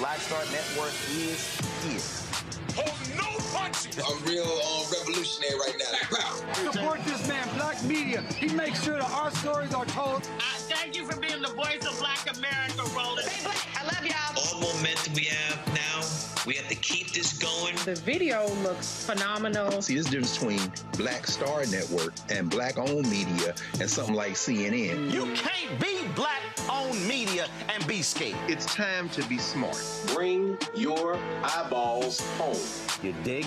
Black Star Network is here. Hold no punches! I'm real revolutionary right now. Black power. Support this man, Black Media. He makes sure that our stories are told. Thank you for being the voice of Black America, Roland. Stay black. I love y'all. All momentum we have now, we have to keep this going. The video looks phenomenal. See, this difference between Black Star Network and Black-owned media and something like CNN. You can't be Black-owned media and be scared. It's time to be smart. Bring your eyeballs home. You dig?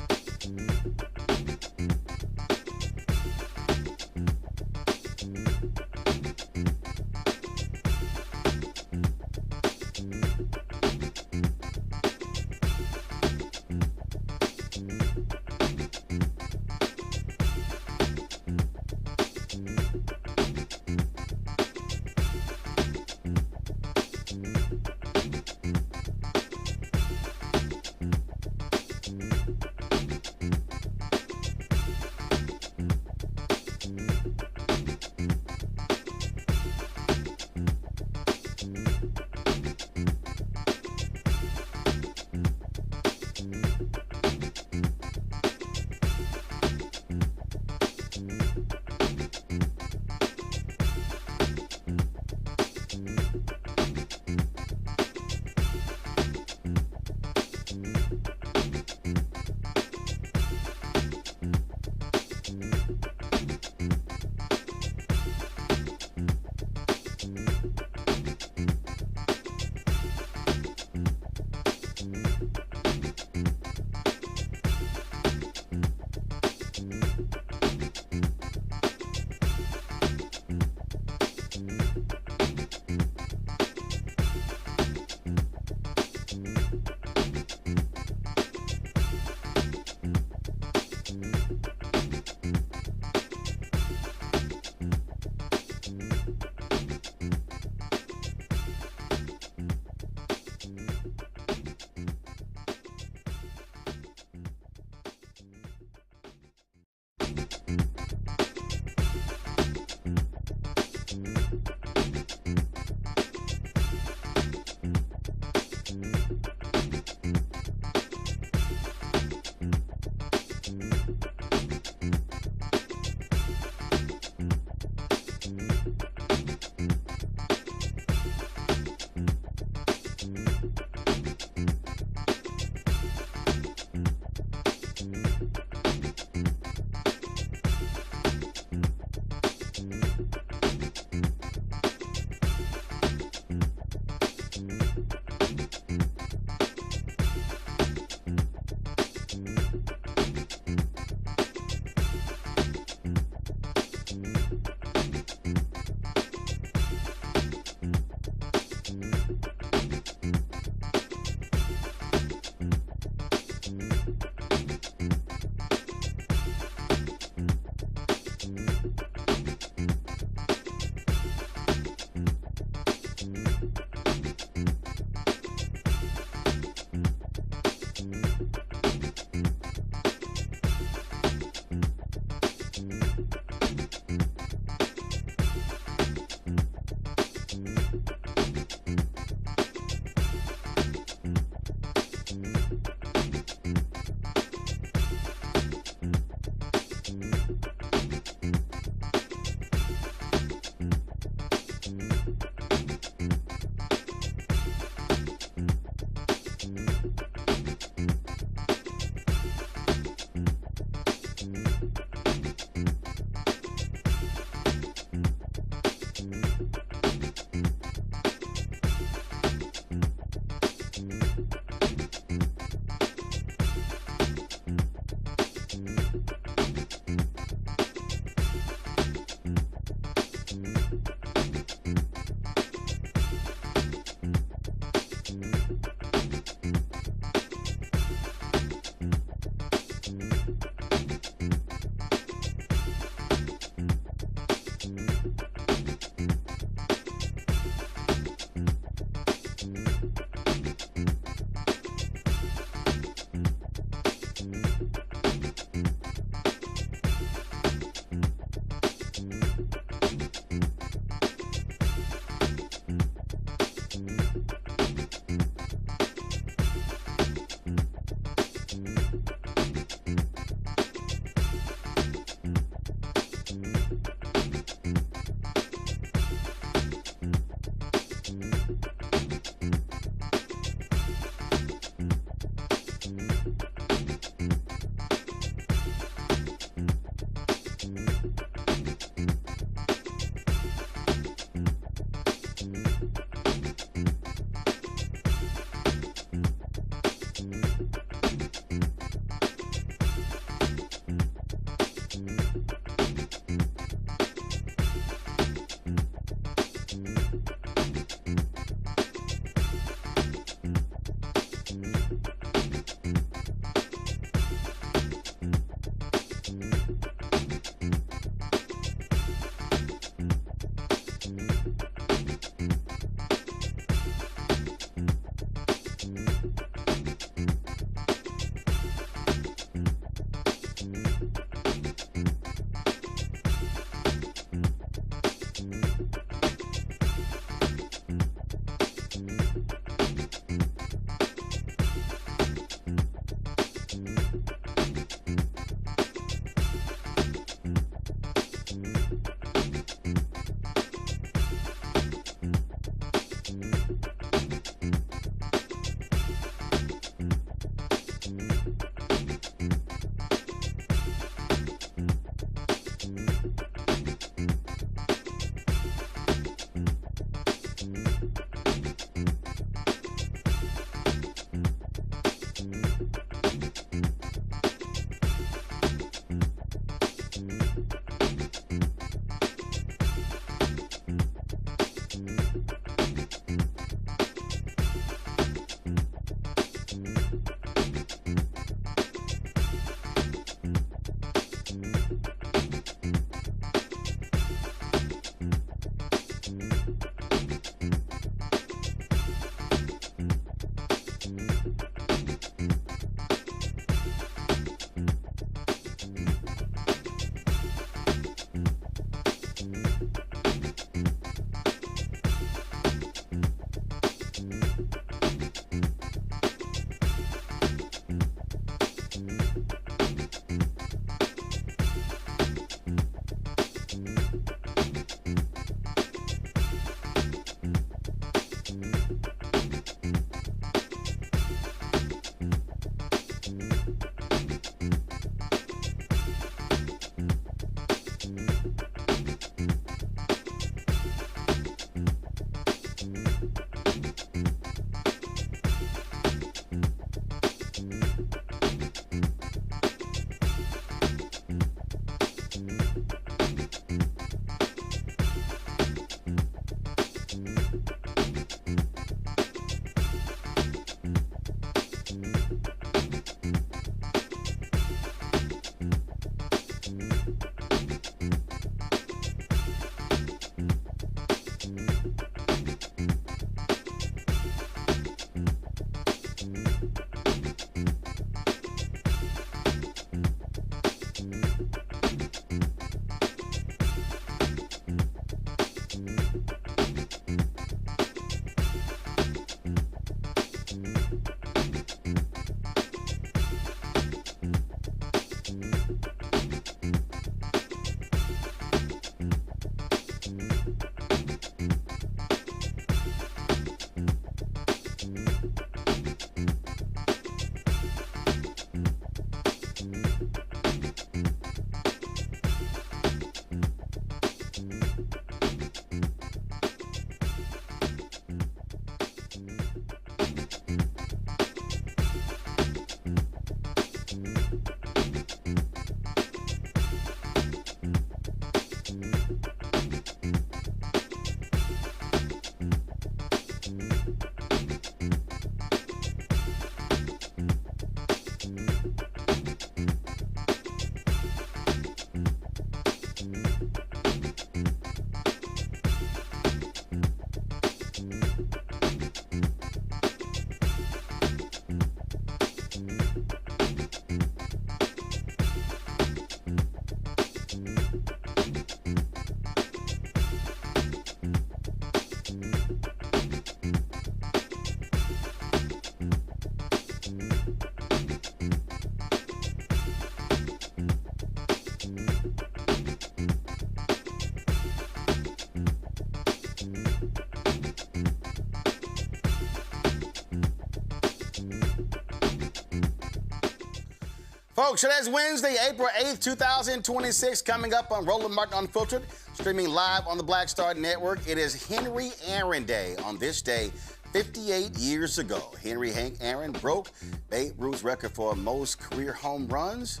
Folks, today's Wednesday, April 8th, 2026, coming up on Roland Martin Unfiltered, streaming live on the Black Star Network. It is Henry Aaron Day. On this day, 58 years ago, Henry Hank Aaron broke Babe Ruth's record for most career home runs.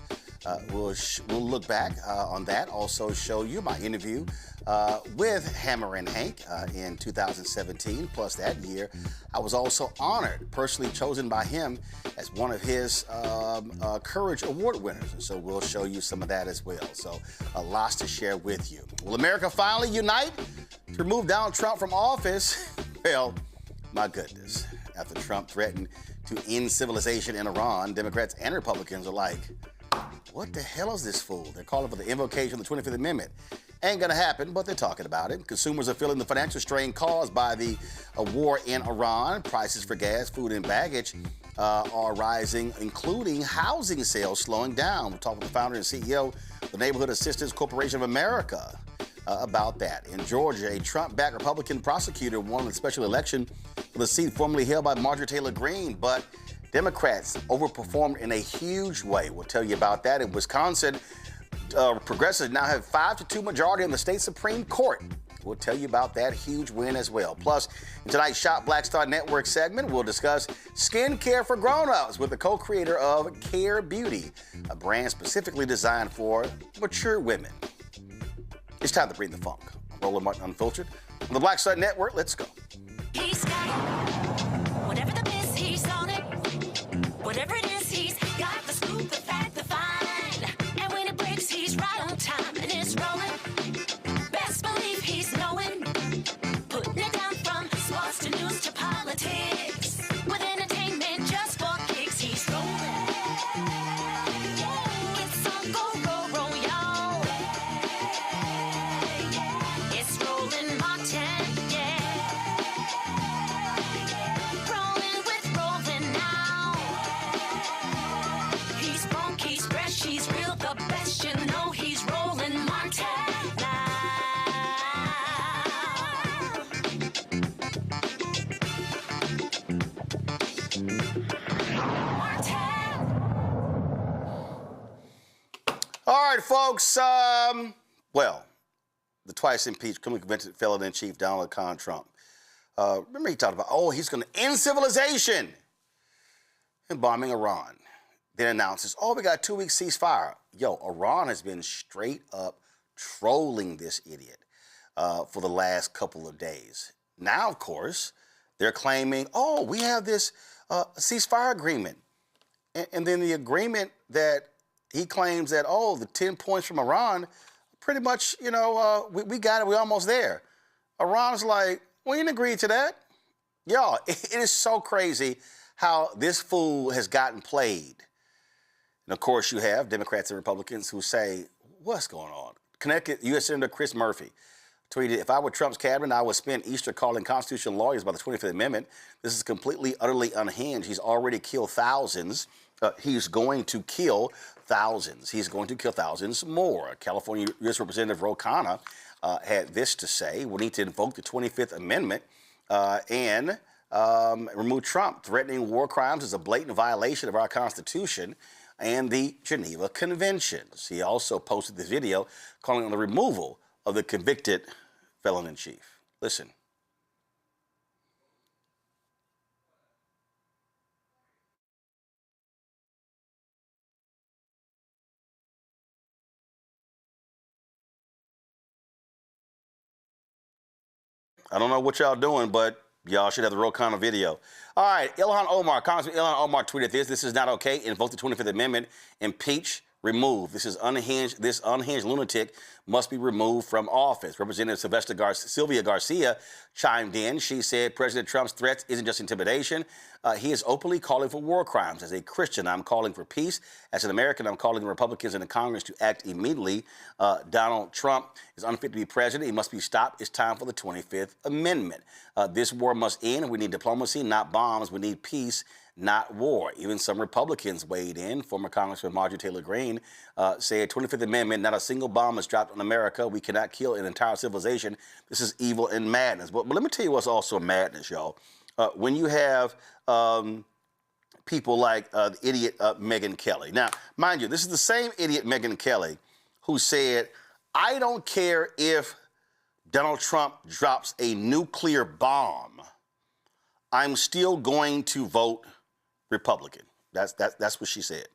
We'll look back on that, also show you my interview with Hammer and Hank in 2017. Plus that year, I was also honored, personally chosen by him as one of his Courage Award winners. And so we'll show you some of that as well. So lots to share with you. Will America finally unite to remove Donald Trump from office? Well, my goodness. After Trump threatened to end civilization in Iran, Democrats and Republicans are like, what the hell is this fool? They're calling for the invocation of the 25th Amendment. Ain't gonna happen, but they're talking about it. Consumers are feeling the financial strain caused by the war in Iran. Prices for gas, food, and baggage are rising, including housing sales slowing down. We'll talk with the founder and CEO of the Neighborhood Assistance Corporation of America about that. In Georgia, a Trump-backed Republican prosecutor won the special election for the seat formerly held by Marjorie Taylor Greene, but Democrats overperformed in a huge way. We'll tell you about that. In Wisconsin, progressives now have 5-2 majority in the state Supreme Court. We'll tell you about that huge win as well. Plus, in tonight's Shop Black Star Network segment, we'll discuss skincare for grown-ups with the co-creator of Care Beauty, a brand specifically designed for mature women. It's time to bring the funk. Roland Martin Unfiltered. On the Black Star Network, let's go. He's got whatever the miss, he's on it. Whatever it is, he's got the scoop, the fact, the find. And when it breaks, he's right on time and it's rolling. Best believe he's knowing. Putting it down from sports to news to politics. With entertainment just for kicks, he's rolling. It's on go, y'all. It's Roland Martin, yeah. Rolling with Roland now. He's funk, he's fresh, he's real, the best, you know he's Roland Martin now. Martin. All right, folks. Well, the twice impeached criminally convicted felon in chief Donald Trump. Remember he talked about, he's going to end civilization and bombing Iran. Then announces, we got a 2-week ceasefire. Yo, Iran has been straight up trolling this idiot for the last couple of days. Now, of course, they're claiming, we have this ceasefire agreement. And then the agreement that he claims that, the 10 points from Iran, pretty much, we got it, we're almost there. Iran's like, we didn't agree to that. Y'all, it is so crazy how this fool has gotten played. And of course, you have Democrats and Republicans who say, what's going on? Connecticut U.S. Senator Chris Murphy tweeted, if I were Trump's cabinet, I would spend Easter calling constitutional lawyers about the 25th Amendment. This is completely, utterly unhinged. He's already killed thousands. He's going to kill thousands. He's going to kill thousands more. California U.S. Representative Ro Khanna had this to say: we need to invoke the 25th Amendment and remove Trump. Threatening war crimes is a blatant violation of our Constitution and the Geneva Conventions. He also posted this video calling on the removal of the convicted felon-in-chief. Listen. I don't know what y'all doing, but y'all should have the Ro Khanna video. All right, Congressman Ilhan Omar tweeted this. This is not okay. Invoke the 25th Amendment. Impeach, remove. This is unhinged. This unhinged lunatic must be removed from office. Representative Sylvia Garcia chimed in. She said President Trump's threats isn't just intimidation. He is openly calling for war crimes. As a Christian, I'm calling for peace. As an American, I'm calling the Republicans and the Congress to act immediately. Donald Trump is unfit to be president. He must be stopped. It's time for the 25th Amendment. This war must end. We need diplomacy, not bombs. We need peace, not war. Even some Republicans weighed in. Former Congressman Marjorie Taylor Greene said, 25th Amendment, not a single bomb is dropped on America. We cannot kill an entire civilization. This is evil and madness. But let me tell you what's also madness, y'all. When you have people like the idiot Megyn Kelly. Now, mind you, this is the same idiot Megyn Kelly who said, I don't care if Donald Trump drops a nuclear bomb. I'm still going to vote Republican. That's what she said,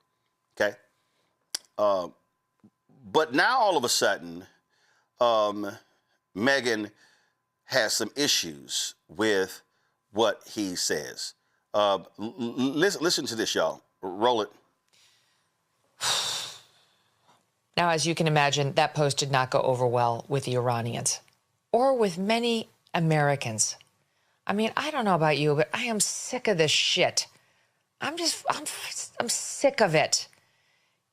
okay? But now all of a sudden, Megyn has some issues with what he says. Listen to this, y'all. Roll it. Now, as you can imagine, that post did not go over well with the Iranians or with many Americans. I mean, I don't know about you, but I am sick of this shit. I'm sick of it.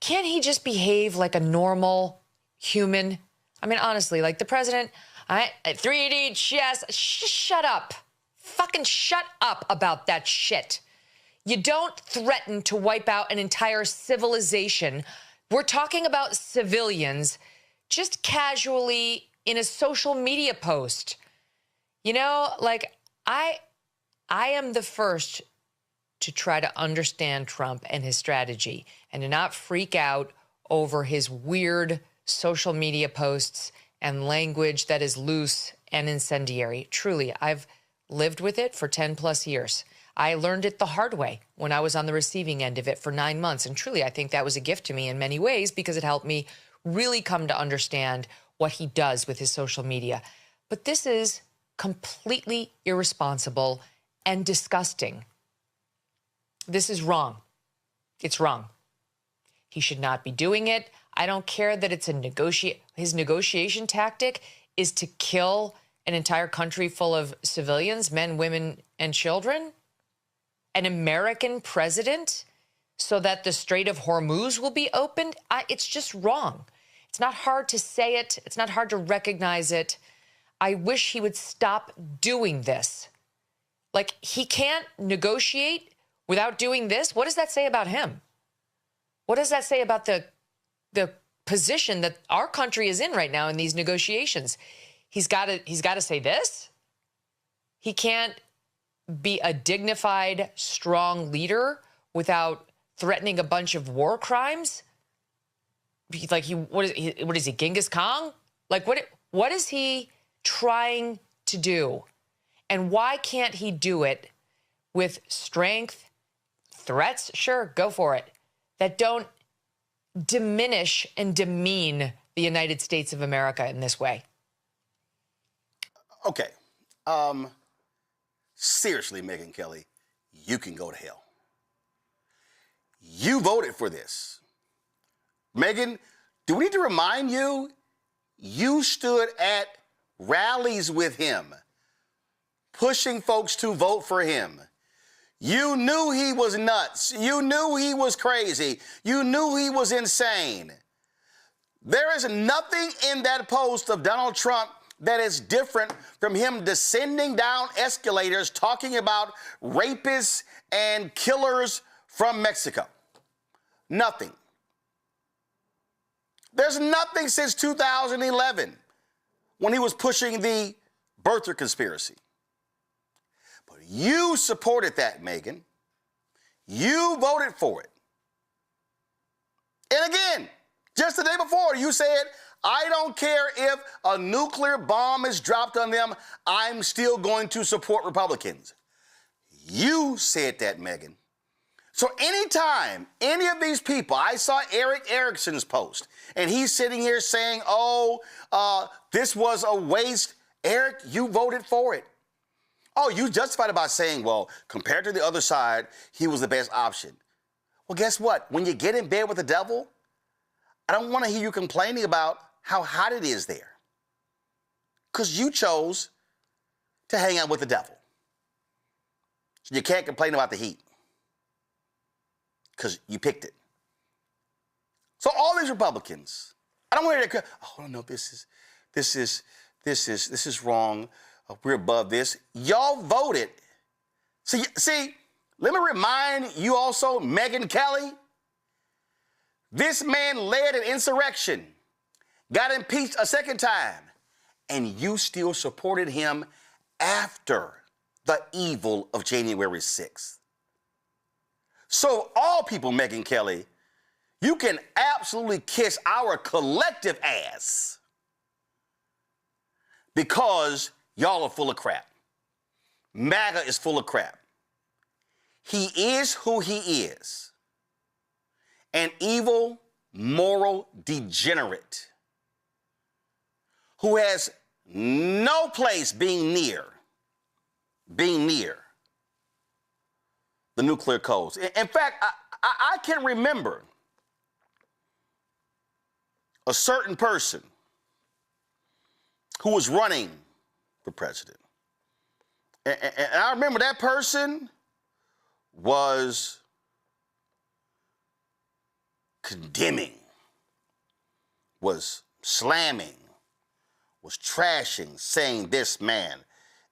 Can't he just behave like a normal human? I mean, honestly, like the president, 3D chess, shut up. Fucking shut up about that shit. You don't threaten to wipe out an entire civilization. We're talking about civilians just casually in a social media post. You know, like I am the first to try to understand Trump and his strategy and to not freak out over his weird social media posts and language that is loose and incendiary. Truly, I've lived with it for 10 plus years. I learned it the hard way when I was on the receiving end of it for 9 months. And truly, I think that was a gift to me in many ways because it helped me really come to understand what he does with his social media. But this is completely irresponsible and disgusting. This is wrong. It's wrong. He should not be doing it. I don't care that it's his negotiation tactic is to kill an entire country full of civilians, men, women, and children. An American president so that the Strait of Hormuz will be opened. It's just wrong. It's not hard to say it. It's not hard to recognize it. I wish he would stop doing this. Like, he can't negotiate without doing this. What does that say about him? What does that say about the position that our country is in right now in these negotiations? He's got to say this. He can't be a dignified, strong leader without threatening a bunch of war crimes. Like, what is he, Genghis Khan? Like, what is he trying to do? And why can't he do it with strength, threats? Sure, go for it. That don't diminish and demean the United States of America in this way. Okay. Seriously, Megyn Kelly, you can go to hell. You voted for this. Megyn, do we need to remind you, you stood at rallies with him, pushing folks to vote for him. You knew he was nuts. You knew he was crazy. You knew he was insane. There is nothing in that post of Donald Trump that is different from him descending down escalators talking about rapists and killers from Mexico. Nothing. There's nothing since 2011 when he was pushing the birther conspiracy. But you supported that, Megyn. You voted for it. And again, just the day before, you said, I don't care if a nuclear bomb is dropped on them, I'm still going to support Republicans. You said that, Megyn. So anytime any of these people, I saw Eric Erickson's post, and he's sitting here saying, this was a waste. Eric, you voted for it. Oh, you justified it by saying, well, compared to the other side, he was the best option. Well, guess what? When you get in bed with the devil, I don't want to hear you complaining about how hot it is there. Because you chose to hang out with the devil. So you can't complain about the heat. Because you picked it. So all these Republicans, I don't want to hear, oh no, this is wrong. We're above this. Y'all voted. See, let me remind you also, Megyn Kelly, this man led an insurrection, got impeached a second time, and you still supported him after the evil of January 6th. So all people, Megyn Kelly, you can absolutely kiss our collective ass because y'all are full of crap. MAGA is full of crap. He is who he is. An evil, moral degenerate who has no place being near the nuclear codes. In fact, I can remember a certain person who was running for president. And I remember that person was condemning, was slamming, was trashing, saying this man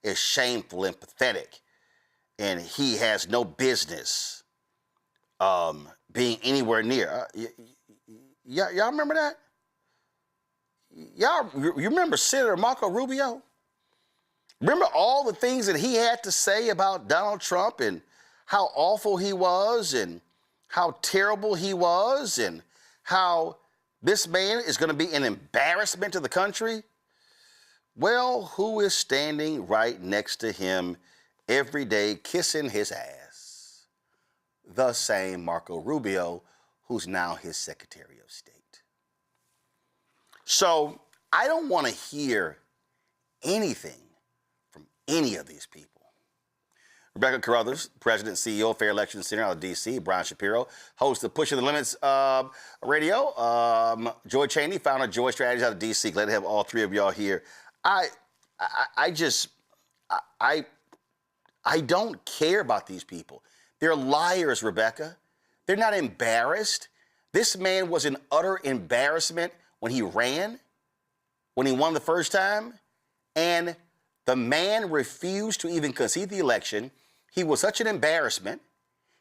is shameful and pathetic, and he has no business being anywhere near. Y'all remember that? You remember Senator Marco Rubio? Remember all the things that he had to say about Donald Trump and how awful he was and how terrible he was and how this man is going to be an embarrassment to the country? Well, who is standing right next to him every day kissing his ass? The same Marco Rubio, who's now his Secretary of State. So I don't want to hear anything from any of these people. Rebecca Carruthers, President, CEO of Fair Election Center out of D.C., Brian Shapiro, host of Pushing the Limits radio, Joy Cheney, founder of Joy Strategies out of D.C. Glad to have all three of y'all here. I don't care about these people. They're liars, Rebecca. They're not embarrassed. This man was an utter embarrassment when he ran, when he won the first time, and the man refused to even concede the election. He was such an embarrassment.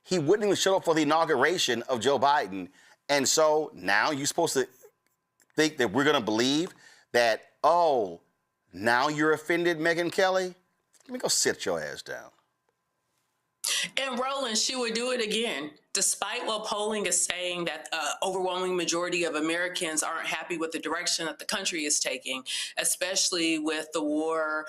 He wouldn't even show up for the inauguration of Joe Biden. And so now you're supposed to think that we're going to believe that, oh, now you're offended, Megyn Kelly? Let me go sit your ass down. And Roland, she would do it again. Despite what polling is saying that overwhelming majority of Americans aren't happy with the direction that the country is taking, especially with the war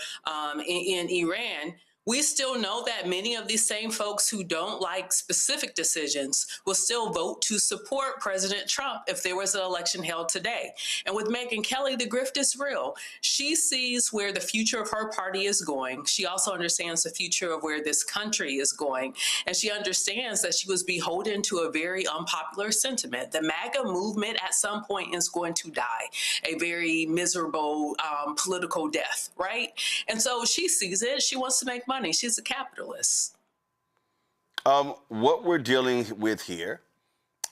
in Iran, we still know that many of these same folks who don't like specific decisions will still vote to support President Trump if there was an election held today. And with Megyn Kelly, the grift is real. She sees where the future of her party is going. She also understands the future of where this country is going. And she understands that she was beholden to a very unpopular sentiment. The MAGA movement at some point is going to die a very miserable political death, right? And so she sees it. She wants to make money. She's a capitalist. What we're dealing with here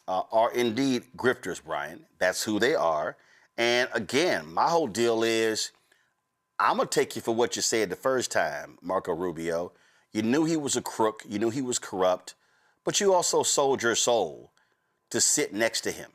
are indeed grifters, Brian. That's who they are. And again, my whole deal is I'm going to take you for what you said the first time, Marco Rubio. You knew he was a crook. You knew he was corrupt. But you also sold your soul to sit next to him.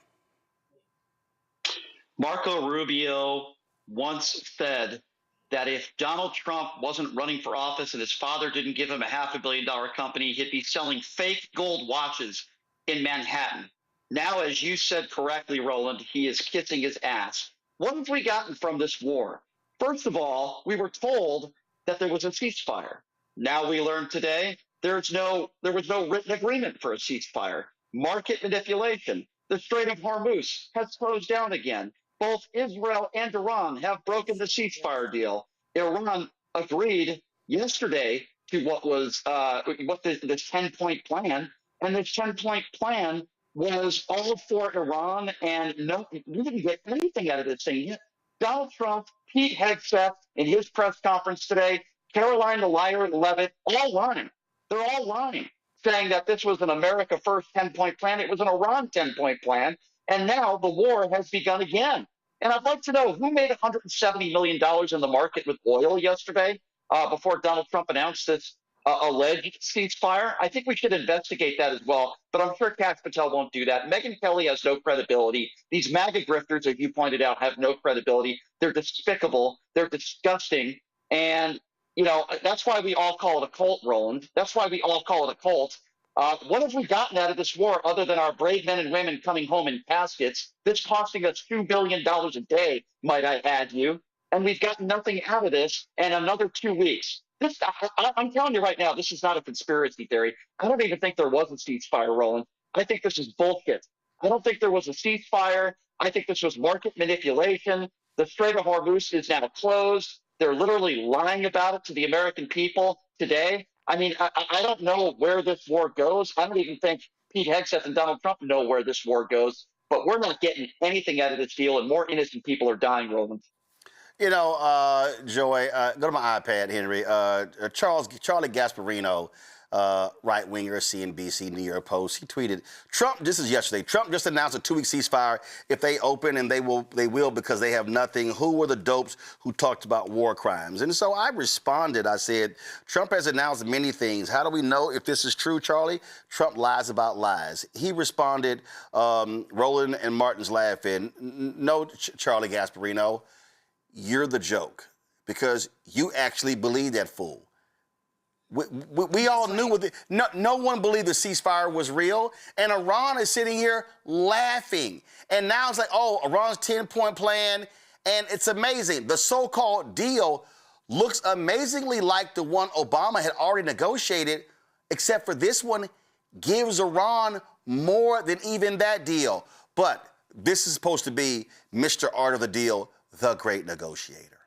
Marco Rubio once said that if Donald Trump wasn't running for office and his father didn't give him a $500 million company, he'd be selling fake gold watches in Manhattan. Now, as you said correctly, Roland, he is kissing his ass. What have we gotten from this war? First of all, we were told that there was a ceasefire. Now we learned today there was no written agreement for a ceasefire. Market manipulation. The Strait of Hormuz has closed down again. Both Israel and Iran have broken the ceasefire deal. Iran agreed yesterday to what was this 10-point plan, and this 10-point plan was all for Iran, and no, we didn't get anything out of this thing yet. Donald Trump, Pete Hegseth in his press conference today, Caroline the Liar Levitt, all lying. They're all lying, saying that this was an America First 10-point plan. It was an Iran 10-point plan, and now the war has begun again. And I'd like to know who made $170 million in the market with oil yesterday before Donald Trump announced this alleged ceasefire. I think we should investigate that as well, but I'm sure Kash Patel won't do that. Megyn Kelly has no credibility. These MAGA grifters, as you pointed out, have no credibility. They're despicable. They're disgusting. And, you know, that's why we all call it a cult, Roland. That's why we all call it a cult. What have we gotten out of this war other than our brave men and women coming home in caskets? This costing us $2 billion a day, might I add you. And we've gotten nothing out of this in another 2 weeks. I'm telling you right now, this is not a conspiracy theory. I don't even think there was a ceasefire, Roland. I think this is bullshit. I don't think there was a ceasefire. I think this was market manipulation. The Strait of Hormuz is now closed. They're literally lying about it to the American people today. I mean, I don't know where this war goes. I don't even think Pete Hegseth and Donald Trump know where this war goes. But we're not getting anything out of this deal, and more innocent people are dying, Roland. You know, Joy, go to my iPad, Henry. Charlie Gasparino, right-winger, CNBC, New York Post, he tweeted, Trump, this is yesterday, Trump just announced a 2-week ceasefire. If they open, and they will because they have nothing. Who were the dopes who talked about war crimes? And so I responded, I said, Trump has announced many things. How do we know if this is true, Charlie? Trump lies about lies. He responded, Roland and Martin's laughing, no, Charlie Gasparino, you're the joke, because you actually believe that fool. We all knew no one believed the ceasefire was real, and Iran is sitting here laughing. And now it's like, oh, Iran's 10-point plan, And it's amazing. The so-called deal looks amazingly like the one Obama had already negotiated, except for this one gives Iran more than even that deal. But this is supposed to be Mr. Art of the Deal, the great negotiator.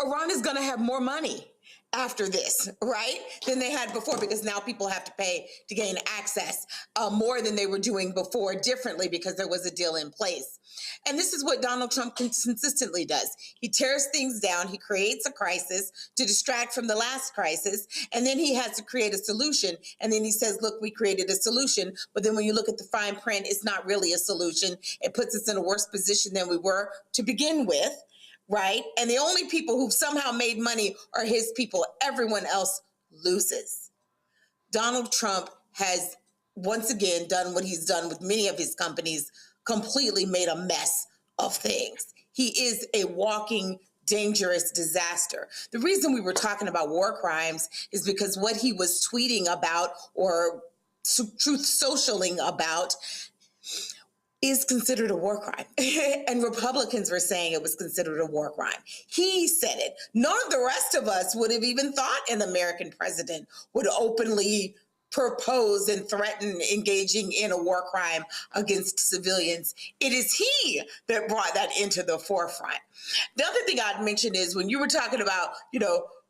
Iran is going to have more money after this, right, than they had before, because now people have to pay to gain access more than they were doing before, differently, because there was a deal in place. And this is what Donald Trump consistently does. He tears things down. He creates a crisis to distract from the last crisis. And then he has to create a solution. And then he says, look, we created a solution. But then when you look at the fine print, it's not really a solution. It puts us in a worse position than we were to begin with. Right? And the only people who've somehow made money are his people. Everyone else loses. Donald Trump has once again done what he's done with many of his companies, completely made a mess of things. He is a walking, dangerous disaster. The reason we were talking about war crimes is because what he was tweeting about or truth socialing about is considered a war crime. And Republicans were saying it was considered a war crime. He said it. None of the rest of us would have even thought an American president would openly propose and threaten engaging in a war crime against civilians. It is he that brought that into the forefront. The other thing I'd mention is when you were talking about,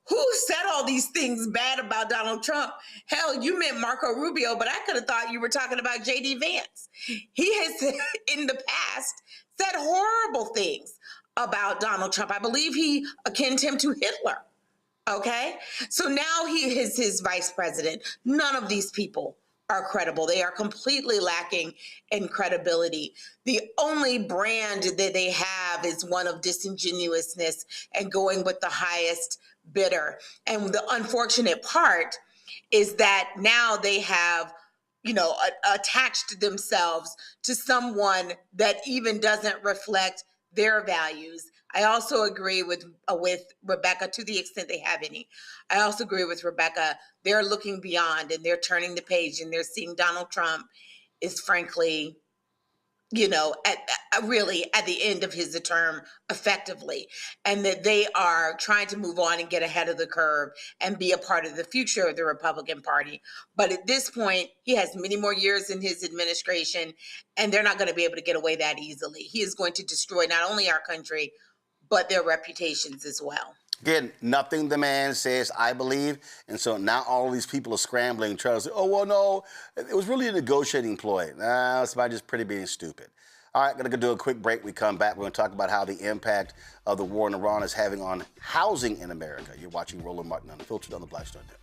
who said all these things bad about Donald Trump? Hell, you meant Marco Rubio, but I could have thought you were talking about J.D. Vance. He has, in the past, said horrible things about Donald Trump. I believe he akined him to Hitler, okay? So now he is his vice president. None of these people are credible. They are completely lacking in credibility. The only brand that they have is one of disingenuousness and going with the highest bidder. And the unfortunate part is that now they have, attached themselves to someone that even doesn't reflect their values. I also agree with Rebecca to the extent they have any. I also agree with Rebecca. They're looking beyond and they're turning the page and they're seeing Donald Trump is frankly, really at the end of his term effectively, and that they are trying to move on and get ahead of the curve and be a part of the future of the Republican Party. But at this point, he has many more years in his administration, and they're not going to be able to get away that easily. He is going to destroy not only our country, but their reputations as well. Again, nothing the man says, I believe. And so now all these people are scrambling, trying to say, oh, well, no, it was really a negotiating ploy. Nah, it's about just pretty being stupid. All right, going to do a quick break. We come back. We're going to talk about how the impact of the war in Iran is having on housing in America. You're watching Roland Martin Unfiltered on the Black Star Network.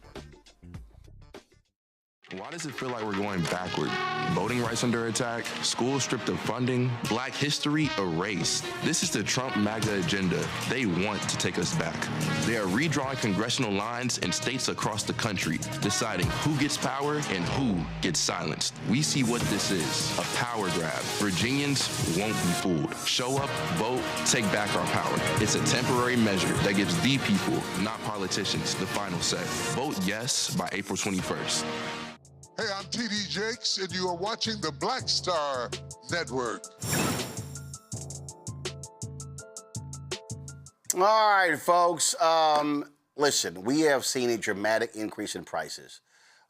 Why does it feel like we're going backward? Voting rights under attack, schools stripped of funding, Black history erased. This is the Trump MAGA agenda. They want to take us back. They are redrawing congressional lines in states across the country, deciding who gets power and who gets silenced. We see what this is, a power grab. Virginians won't be fooled. Show up, vote, take back our power. It's a temporary measure that gives the people, not politicians, the final say. Vote yes by April 21st. Hey, I'm T.D. Jakes, and you are watching the Black Star Network. All right, folks. Listen, we have seen a dramatic increase in prices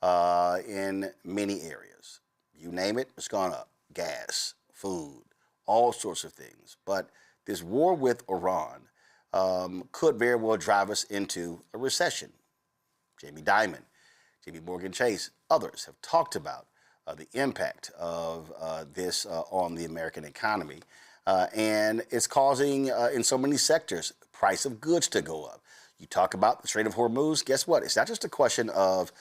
in many areas. You name it, it's gone up. Gas, food, all sorts of things. But this war with Iran could very well drive us into a recession. Jamie Dimon, JP Morgan Chase, others have talked about the impact of this on the American economy. And it's causing, in so many sectors, price of goods to go up. You talk about the Strait of Hormuz, guess what? It's not just a question of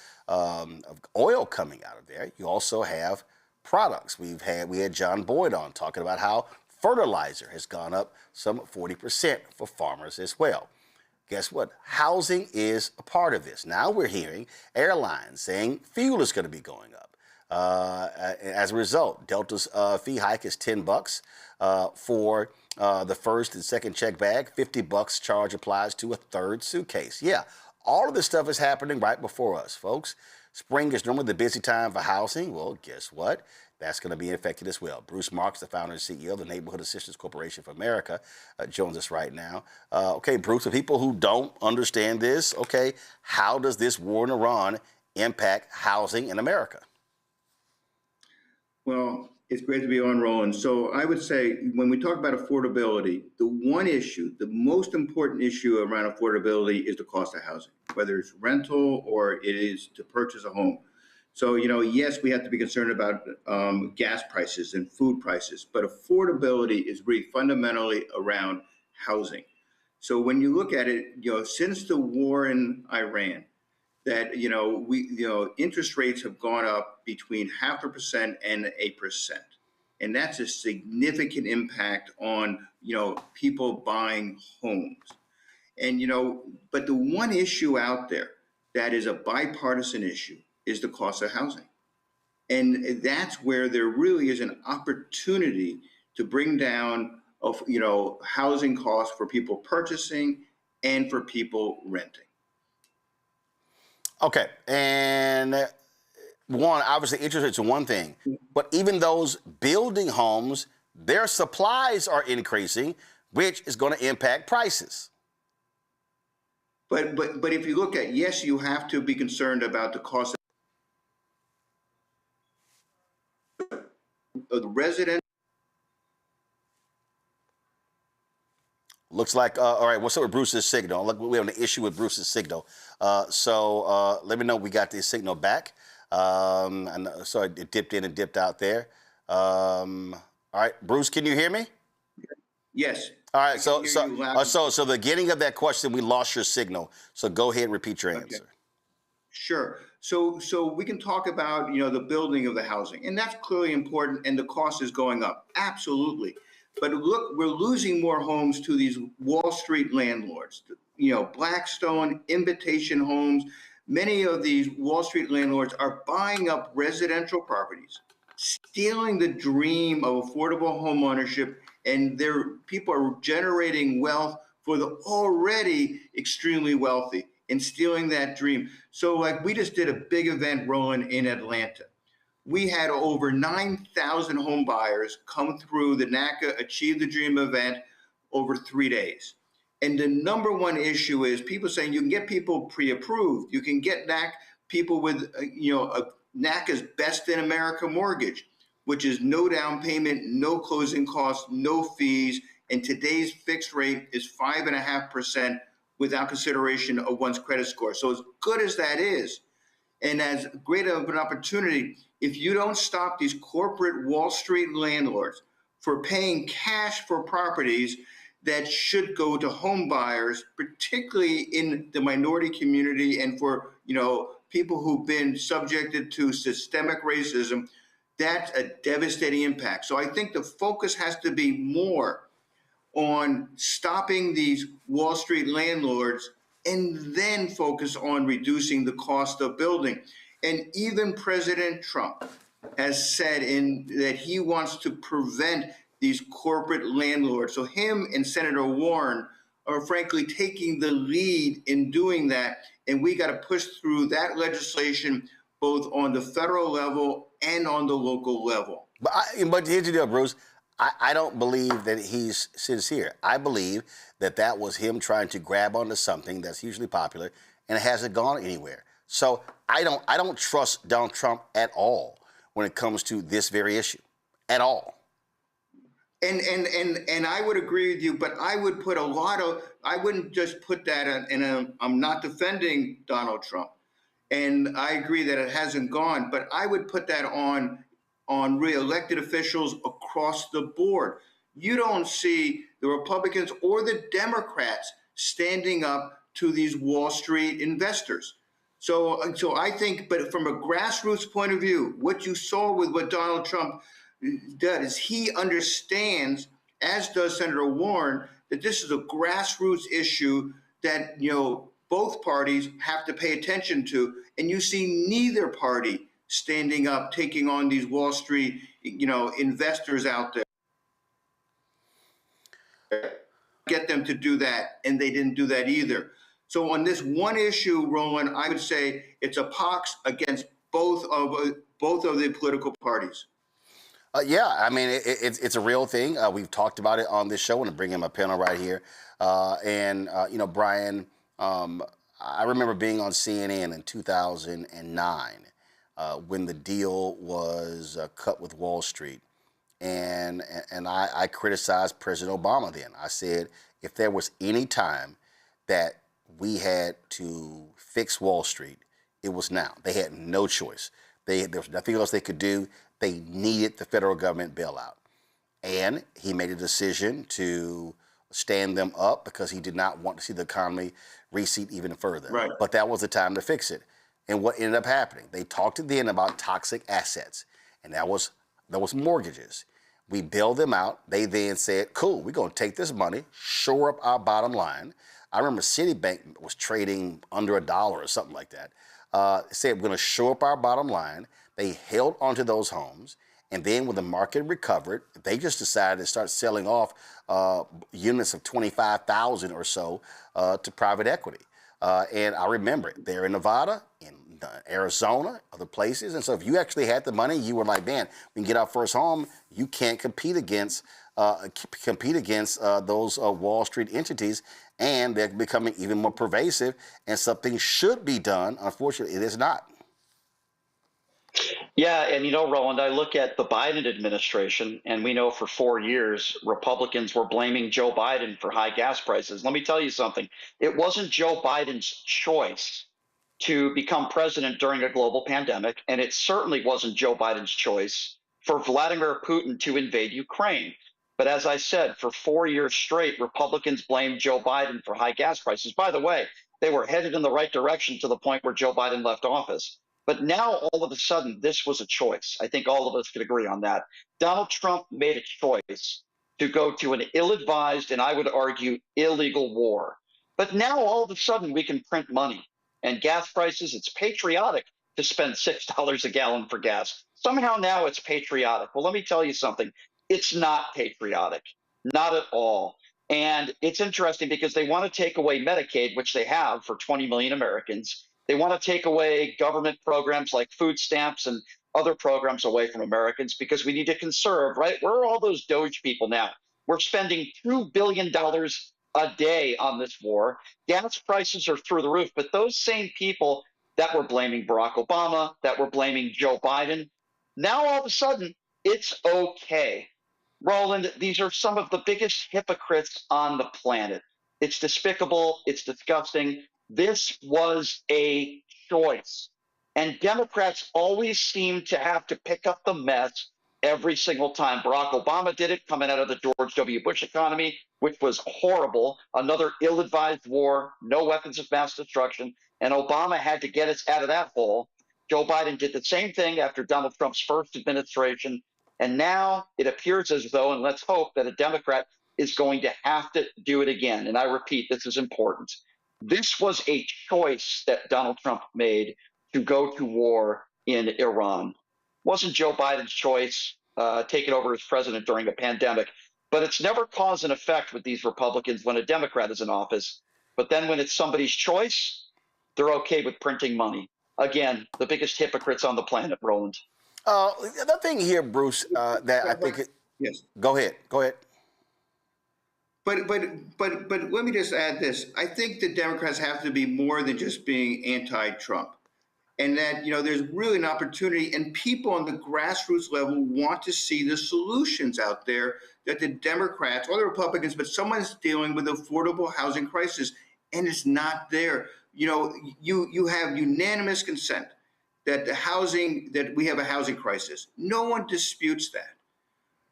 oil coming out of there. You also have products. We had John Boyd on talking about how fertilizer has gone up some 40% for farmers as well. Guess what? Housing is a part of this. Now we're hearing airlines saying fuel is going to be going up. As a result, Delta's fee hike is $10 for the first and second check bag. $50 charge applies to a third suitcase. Yeah, all of this stuff is happening right before us, folks. Spring is normally the busy time for housing. Well, guess what? That's going to be affected as well. Bruce Marks, the founder and CEO of the Neighborhood Assistance Corporation for America, joins us right now. Okay, Bruce, for people who don't understand this, okay, how does this war in Iran impact housing in America? Well, it's great to be on, Roland. So I would say when we talk about affordability, the one issue, the most important issue around affordability is the cost of housing, whether it's rental or it is to purchase a home. So, yes, we have to be concerned about gas prices and food prices, but affordability is really fundamentally around housing. So when you look at it, since the war in Iran, that interest rates have gone up between 0.5% and 8%, and that's a significant impact on people buying homes. And but the one issue out there that is a bipartisan issue is the cost of housing, and that's where there really is an opportunity to bring down housing costs for people purchasing and for people renting. Okay, and one, obviously interest rates are one thing, but even those building homes, their supplies are increasing, which is going to impact prices. But if you look at, yes, you have to be concerned about the cost of the resident. Looks like, all right, what's up with Bruce's signal? Look, we have an issue with Bruce's signal. So let me know we got the signal back. And so it dipped in and dipped out there. All right, Bruce, can you hear me? Yes. All right, so the beginning of that question, we lost your signal. So go ahead and repeat your answer. Sure. So we can talk about, the building of the housing, and that's clearly important, and the cost is going up. Absolutely. But look, we're losing more homes to these Wall Street landlords, Blackstone, Invitation Homes. Many of these Wall Street landlords are buying up residential properties, stealing the dream of affordable home ownership, and people are generating wealth for the already extremely wealthy and stealing that dream. So like we just did a big event, Roland, in Atlanta. We had over 9,000 home buyers come through the NACA Achieve the Dream event over 3 days. And the number one issue is people saying you can get people pre-approved. You can get people with, NACA's Best in America mortgage, which is no down payment, no closing costs, no fees. And today's fixed rate is 5.5% without consideration of one's credit score. So as good as that is, and as great of an opportunity, if you don't stop these corporate Wall Street landlords for paying cash for properties that should go to home buyers, particularly in the minority community and for people who've been subjected to systemic racism, that's a devastating impact. So I think the focus has to be more on stopping these Wall Street landlords and then focus on reducing the cost of building. And even President Trump has said that he wants to prevent these corporate landlords. So him and Senator Warren are frankly taking the lead in doing that. And we got to push through that legislation both on the federal level and on the local level. But here's the deal, Bruce. I don't believe that he's sincere. I believe that was him trying to grab onto something that's hugely popular and it hasn't gone anywhere. So I don't trust Donald Trump at all when it comes to this very issue, at all. And I would agree with you, but I would put I wouldn't just put that I'm not defending Donald Trump. And I agree that it hasn't gone, but I would put that on re-elected officials across the board. You don't see the Republicans or the Democrats standing up to these Wall Street investors. So I think, but from a grassroots point of view, what you saw with what Donald Trump does, he understands, as does Senator Warren, that this is a grassroots issue that, both parties have to pay attention to. And you see neither party standing up, taking on these Wall Street, investors out there. Get them to do that, and they didn't do that either. So on this one issue, Roland, I would say it's a pox against both of the political parties. Yeah, I mean, it's a real thing. We've talked about it on this show. I want to bring in my panel right here. You know, Brian, I remember being on CNN in 2009 when the deal was cut with Wall Street. And I criticized President Obama then. I said, if there was any time that we had to fix Wall Street, it was now. They had no choice. There was nothing else they could do. They needed the federal government bailout. And he made a decision to stand them up because he did not want to see the economy recede even further. Right. But that was the time to fix it. And what ended up happening, they talked then about toxic assets, and that was mortgages. We bailed them out. They then said, cool, we're going to take this money, shore up our bottom line. I remember Citibank was trading under $1 or something like that. Said, we're going to shore up our bottom line. They held onto those homes. And then when the market recovered, they just decided to start selling off units of 25,000 or so to private equity. And I remember it there in Nevada, in Arizona, other places. And so if you actually had the money, you were like, man, we can get our first home. You can't compete against those Wall Street entities, and they're becoming even more pervasive. And something should be done. Unfortunately, it is not. Yeah, and you know, Roland, I look at the Biden administration, and we know for 4 years Republicans were blaming Joe Biden for high gas prices. Let me tell you something. It wasn't Joe Biden's choice to become president during a global pandemic, and it certainly wasn't Joe Biden's choice for Vladimir Putin to invade Ukraine. But as I said, for 4 years straight, Republicans blamed Joe Biden for high gas prices. By the way, they were headed in the right direction to the point where Joe Biden left office. But now, all of a sudden, this was a choice. I think all of us could agree on that. Donald Trump made a choice to go to an ill-advised and I would argue illegal war. But now, all of a sudden, we can print money. And gas prices, it's patriotic to spend $6 a gallon for gas. Somehow now it's patriotic. Well, let me tell you something. It's not patriotic. Not at all. And it's interesting because they want to take away Medicaid, which they have for 20 million Americans. They want to take away government programs like food stamps and other programs away from Americans because we need to conserve, right? Where are all those Doge people now? We're spending $2 billion a day on this war. Gas prices are through the roof. But those same people that were blaming Barack Obama, that were blaming Joe Biden, now all of a sudden it's okay. Roland, these are some of the biggest hypocrites on the planet. It's despicable. It's disgusting. This was a choice. And Democrats always seem to have to pick up the mess every single time. Barack Obama did it coming out of the George W. Bush economy, which was horrible. Another ill-advised war, no weapons of mass destruction. And Obama had to get us out of that hole. Joe Biden did the same thing after Donald Trump's first administration. And now it appears as though, and let's hope that a Democrat is going to have to do it again. And I repeat, this is important. This was a choice that Donald Trump made to go to war in Iran. It wasn't Joe Biden's choice taking over as president during a pandemic, but it's never cause and effect with these Republicans when a Democrat is in office. But then when it's somebody's choice, they're okay with printing money. Again, the biggest hypocrites on the planet, Roland. The thing here, Bruce, that I think yes. Go ahead. But let me just add this. I think the Democrats have to be more than just being anti-Trump. And that, there's really an opportunity, and people on the grassroots level want to see the solutions out there that the Democrats or the Republicans, but someone's dealing with affordable housing crisis, and it's not there. You have unanimous consent that we have a housing crisis. No one disputes that.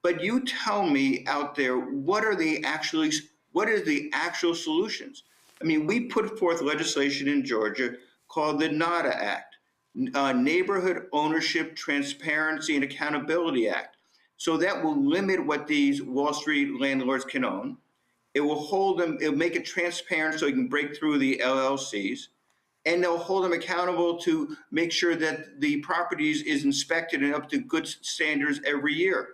But you tell me out there, what are the actual solutions? I mean, we put forth legislation in Georgia called the NADA Act, Neighborhood Ownership, Transparency, and Accountability Act. So that will limit what these Wall Street landlords can own. It will hold them, it'll make it transparent so you can break through the LLCs. And they'll hold them accountable to make sure that the properties is inspected and up to good standards every year.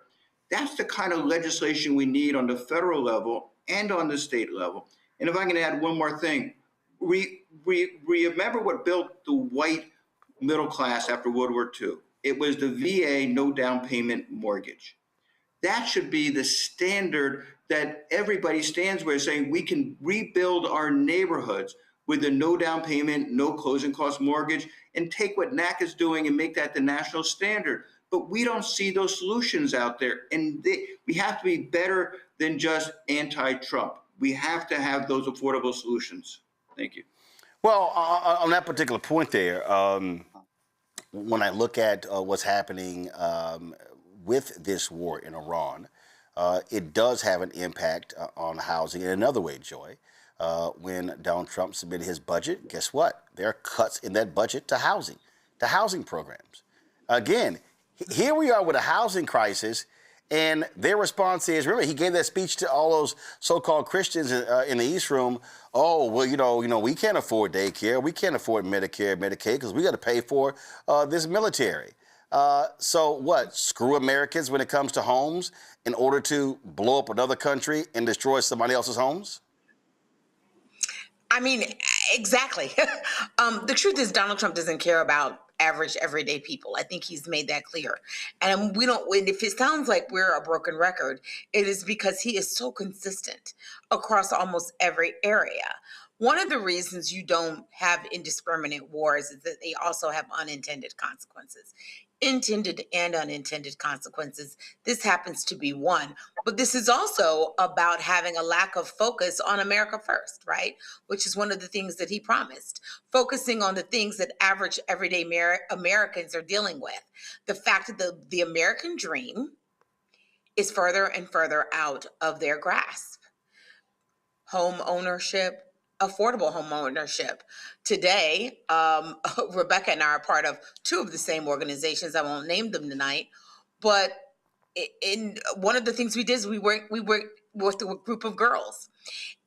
That's the kind of legislation we need on the federal level and on the state level. And if I can add one more thing, we remember what built the white middle class after World War II. it was the VA no down payment mortgage. That should be the standard that everybody stands with, saying we can rebuild our neighborhoods with a no down payment, no closing cost mortgage, and take what NAC is doing and make that the national standard. But we don't see those solutions out there. And we have to be better than just anti-Trump. We have to have those affordable solutions. Thank you. Well, on that particular point there, when I look at what's happening with this war in Iran, it does have an impact on housing in another way, Joy. When Donald Trump submitted his budget, guess what? There are cuts in that budget to housing programs. Again, here we are with a housing crisis, and their response is, remember, he gave that speech to all those so-called Christians in the East Room. Oh, well, you know, we can't afford daycare. We can't afford Medicare, Medicaid, because we got to pay for this military. So what? Screw Americans when it comes to homes in order to blow up another country and destroy somebody else's homes? I mean, exactly. The truth is Donald Trump doesn't care about average, everyday people. I think he's made that clear. And if it sounds like we're a broken record, it is because he is so consistent across almost every area. One of the reasons you don't have indiscriminate wars is that they also have unintended consequences. Intended and unintended consequences. This happens to be one. But this is also about having a lack of focus on America first, right? Which is one of the things that he promised. Focusing on the things that average, everyday Americans are dealing with. The fact that the American dream is further and further out of their grasp. Home ownership, affordable home ownership. Today, Rebecca and I are part of two of the same organizations. I won't name them tonight, but in one of the things we did is we worked with a group of girls.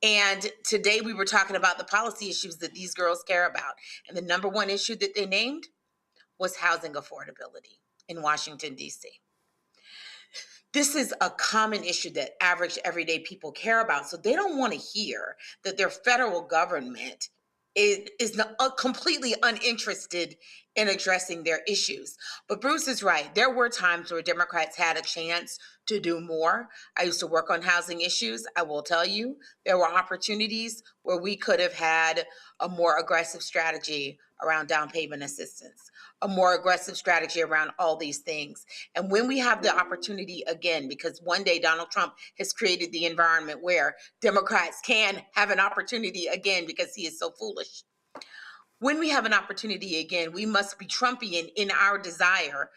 And today we were talking about the policy issues that these girls care about. And the number one issue that they named was housing affordability in Washington, D.C. This is a common issue that average everyday people care about. So they don't want to hear that their federal government is completely uninterested in addressing their issues. But Bruce is right. There were times where Democrats had a chance to do more. I used to work on housing issues. I will tell you, there were opportunities where we could have had a more aggressive strategy around down payment assistance, a more aggressive strategy around all these things. And when we have the opportunity again, because one day Donald Trump has created the environment where Democrats can have an opportunity again because he is so foolish. When we have an opportunity again, we must be Trumpian in our desire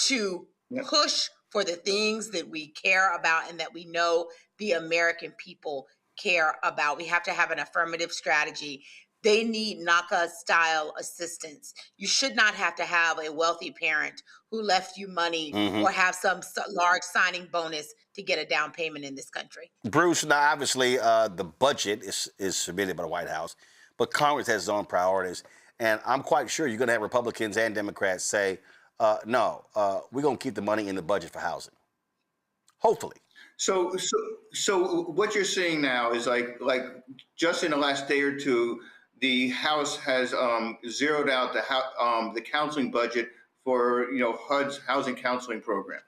to push for the things that we care about and that we know the American people care about. We have to have an affirmative strategy. They need NACA-style assistance. You should not have to have a wealthy parent who left you money or have some large signing bonus to get a down payment in this country. Bruce, now obviously the budget is submitted by the White House, but Congress has its own priorities. And I'm quite sure you're going to have Republicans and Democrats say, no, we're going to keep the money in the budget for housing. Hopefully. So what you're seeing now is like just in the last day or two, the House has zeroed out the counseling budget for HUD's housing counseling program.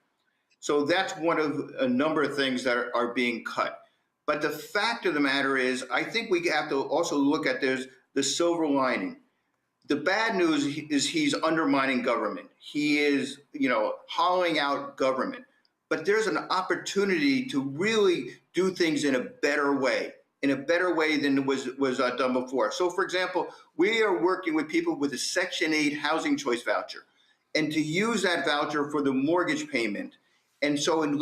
So that's one of a number of things that are being cut. But the fact of the matter is, I think we have to also look at the silver lining. The bad news is he's undermining government. He is, hollowing out government. But there's an opportunity to really do things in a better way than was done before. So, for example, we are working with people with a Section 8 housing choice voucher, and to use that voucher for the mortgage payment. And so in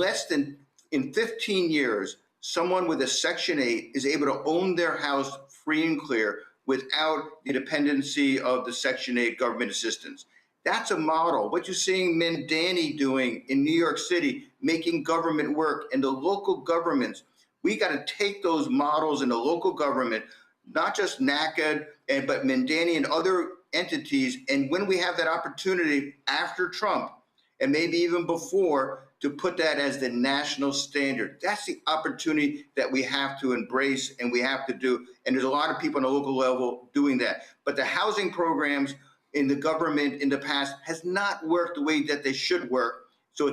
15 years, someone with a Section 8 is able to own their house free and clear without the dependency of the Section 8 government assistance. That's a model. What you're seeing Mandani doing in New York City, making government work, and the local governments, we got to take those models in the local government, not just NACA, but Mandani and other entities. And when we have that opportunity after Trump, and maybe even before, to put that as the national standard. That's the opportunity that we have to embrace and we have to do. And there's a lot of people on the local level doing that. But the housing programs in the government in the past has not worked the way that they should work. So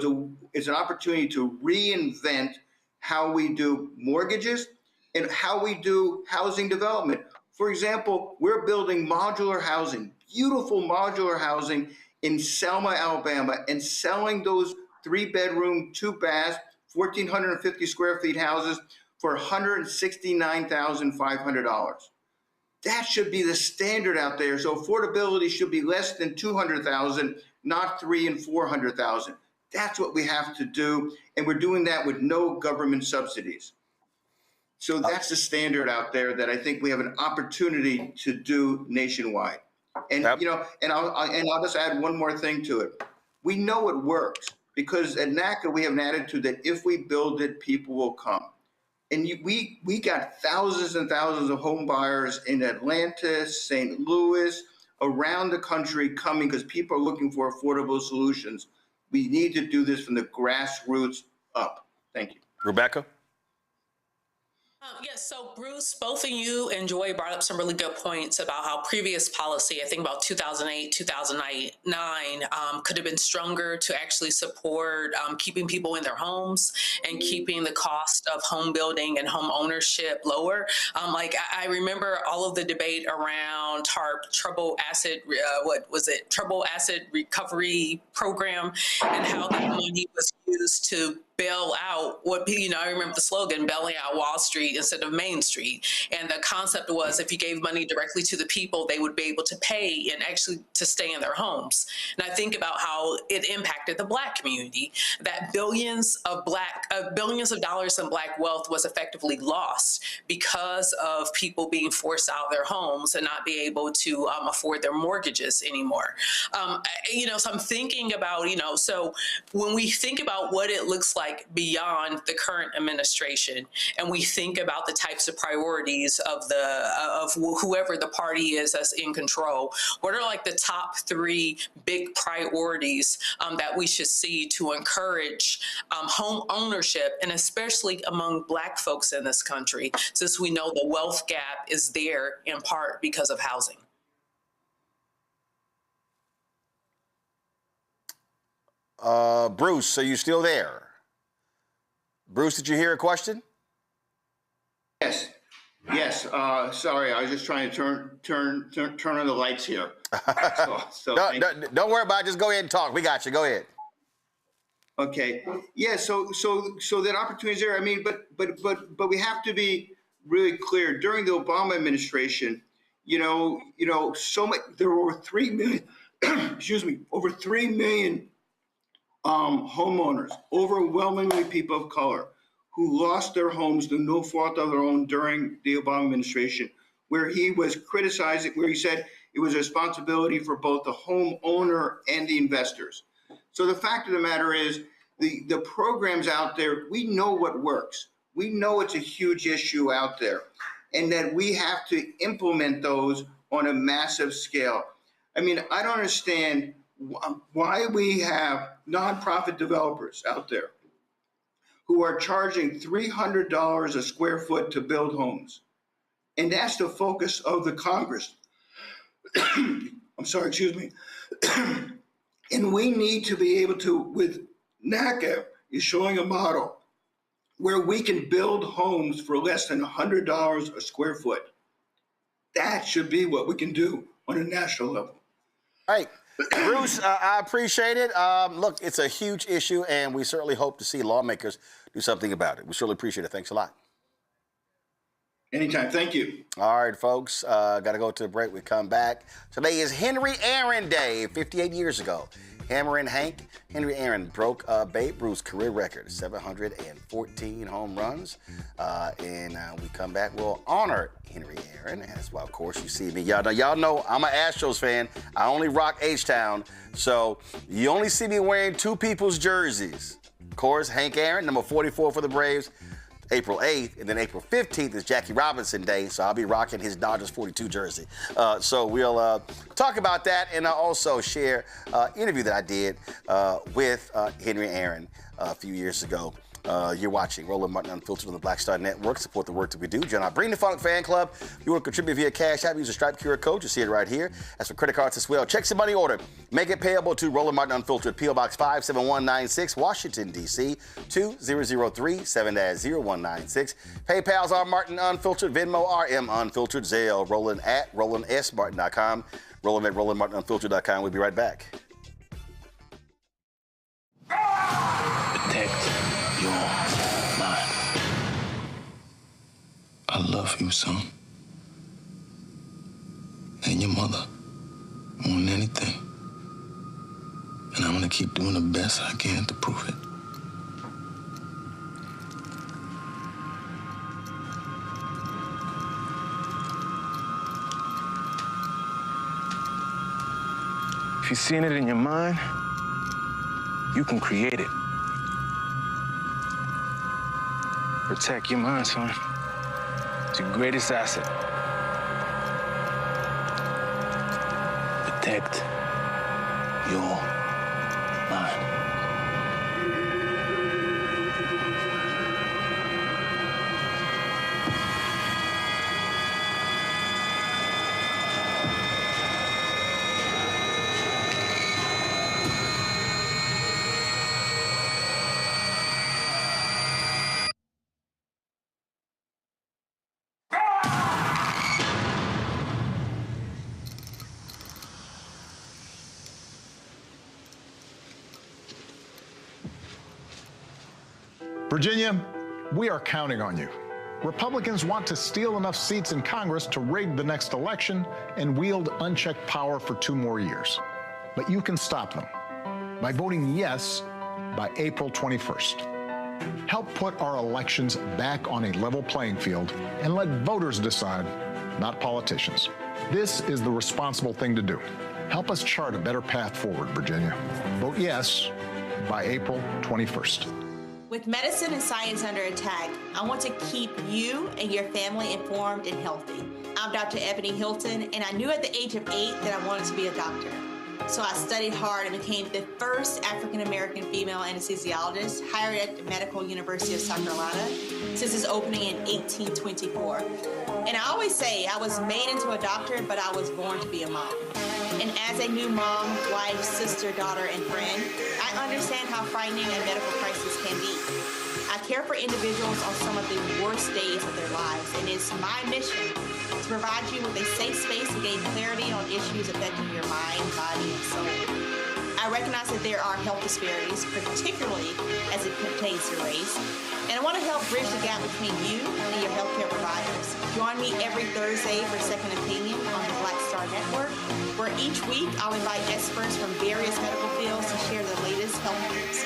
it's an opportunity to reinvent how we do mortgages and how we do housing development. For example, we're building modular housing, beautiful modular housing in Selma, Alabama, and selling those 3-bedroom, 2-bath, 1,450 square feet houses for $169,500. That should be the standard out there. So affordability should be less than $200,000, not $300,000 and $400,000. That's what we have to do, and we're doing that with no government subsidies. So that's the standard out there that I think we have an opportunity to do nationwide. And you know, and I'll just add one more thing to it. We know it works because at NACA we have an attitude that if we build it, people will come. And we got thousands and thousands of home buyers in Atlanta, St. Louis, around the country coming because people are looking for affordable solutions. We need to do this from the grassroots up. Thank you. Rebecca? Yes, so Bruce, both of you and Joy brought up some really good points about how previous policy, I think about 2008, 2009, could have been stronger to actually support keeping people in their homes and keeping the cost of home building and home ownership lower. I remember all of the debate around TARP, trouble acid recovery program, and how that money was used to bail out I remember the slogan, bailing out Wall Street instead of Main Street. And the concept was if you gave money directly to the people, they would be able to pay and actually to stay in their homes. And I think about how it impacted the Black community, that billions of dollars in Black wealth was effectively lost because of people being forced out of their homes and not be able to afford their mortgages anymore. So I'm thinking about, so when we think about what it looks like beyond the current administration, and we think about the types of priorities of whoever the party is that's in control, what are like the top 3 big priorities that we should see to encourage home ownership, and especially among Black folks in this country, since we know the wealth gap is there in part because of housing? Bruce, are you still there? Bruce, did you hear a question? Yes. Sorry, I was just trying to turn on the lights here. Don't worry about it. Just go ahead and talk. We got you. Go ahead. Okay. Yeah. So that opportunity is there. I mean, but we have to be really clear. During the Obama administration, so much. There were over 3 million. Over 3 million. Homeowners, overwhelmingly people of color, who lost their homes through no fault of their own during the Obama administration, where he was criticizing, where he said it was a responsibility for both the homeowner and the investors. So the fact of the matter is, the programs out there, we know what works. We know it's a huge issue out there, and that we have to implement those on a massive scale. I mean, I don't understand why we have nonprofit developers out there who are charging $300 a square foot to build homes. And that's the focus of the Congress. I'm sorry, excuse me. And we need to be able to, with NACA is showing a model where we can build homes for less than $100 a square foot. That should be what we can do on a national level. All right. Bruce, I appreciate it. Look, it's a huge issue, and we certainly hope to see lawmakers do something about it. We certainly appreciate it. Thanks a lot. Anytime. Thank you. All right, folks. Got to go to the break. We come back. Today is Henry Aaron Day, 58 years ago. Hammerin' Hank, Henry Aaron broke Babe Ruth's career record, 714 home runs. And we come back, we'll honor Henry Aaron. And that's why, of course, you see me. Y'all know I'm an Astros fan. I only rock H-Town. So you only see me wearing 2 people's jerseys. Of course, Hank Aaron, number 44 for the Braves, April 8th, and then April 15th is Jackie Robinson Day, so I'll be rocking his Dodgers 42 jersey. So we'll talk about that, and I'll also share an interview that I did with Henry Aaron a few years ago. You're watching Roland Martin Unfiltered on the Black Star Network. Support the work that we do. Join our Bring the Funk fan club. If you want to contribute via Cash App, use a Stripe QR code. You see it right here. That's for credit cards as well. Check some money order. Make it payable to Roland Martin Unfiltered, P.O. Box 57196, Washington, D.C. 2003 7-0196. PayPal's R Martin Unfiltered, Venmo RM Unfiltered, Zelle, Roland at RolandSMartin.com, Roland at RolandMartinUnfiltered.com. We'll be right back. Protect your mind. I love you, son. And your mother. More than anything. And I'm gonna keep doing the best I can to prove it. If you're seeing it in your mind, you can create it. Protect your mind, son. It's your greatest asset. Protect your mind. Virginia, we are counting on you. Republicans want to steal enough seats in Congress to rig the next election and wield unchecked power for 2 more years. But you can stop them by voting yes by April 21st. Help put our elections back on a level playing field and let voters decide, not politicians. This is the responsible thing to do. Help us chart a better path forward, Virginia. Vote yes by April 21st. With medicine and science under attack, I want to keep you and your family informed and healthy. I'm Dr. Ebony Hilton, and I knew at the age of 8 that I wanted to be a doctor. So I studied hard and became the first African-American female anesthesiologist hired at the Medical University of South Carolina since its opening in 1824. And I always say I was made into a doctor, but I was born to be a mom. And as a new mom, wife, sister, daughter, and friend, I understand how frightening a medical crisis can be. I care for individuals on some of the worst days of their lives, and it's my mission to provide you with a safe space to gain clarity on issues affecting your mind, body, and soul. I recognize that there are health disparities, particularly as it pertains to race, and I want to help bridge the gap between you and your healthcare providers. Join me every Thursday for Second Opinion on the Black Star Network, where each week I'll invite experts from various medical fields to share the latest health news.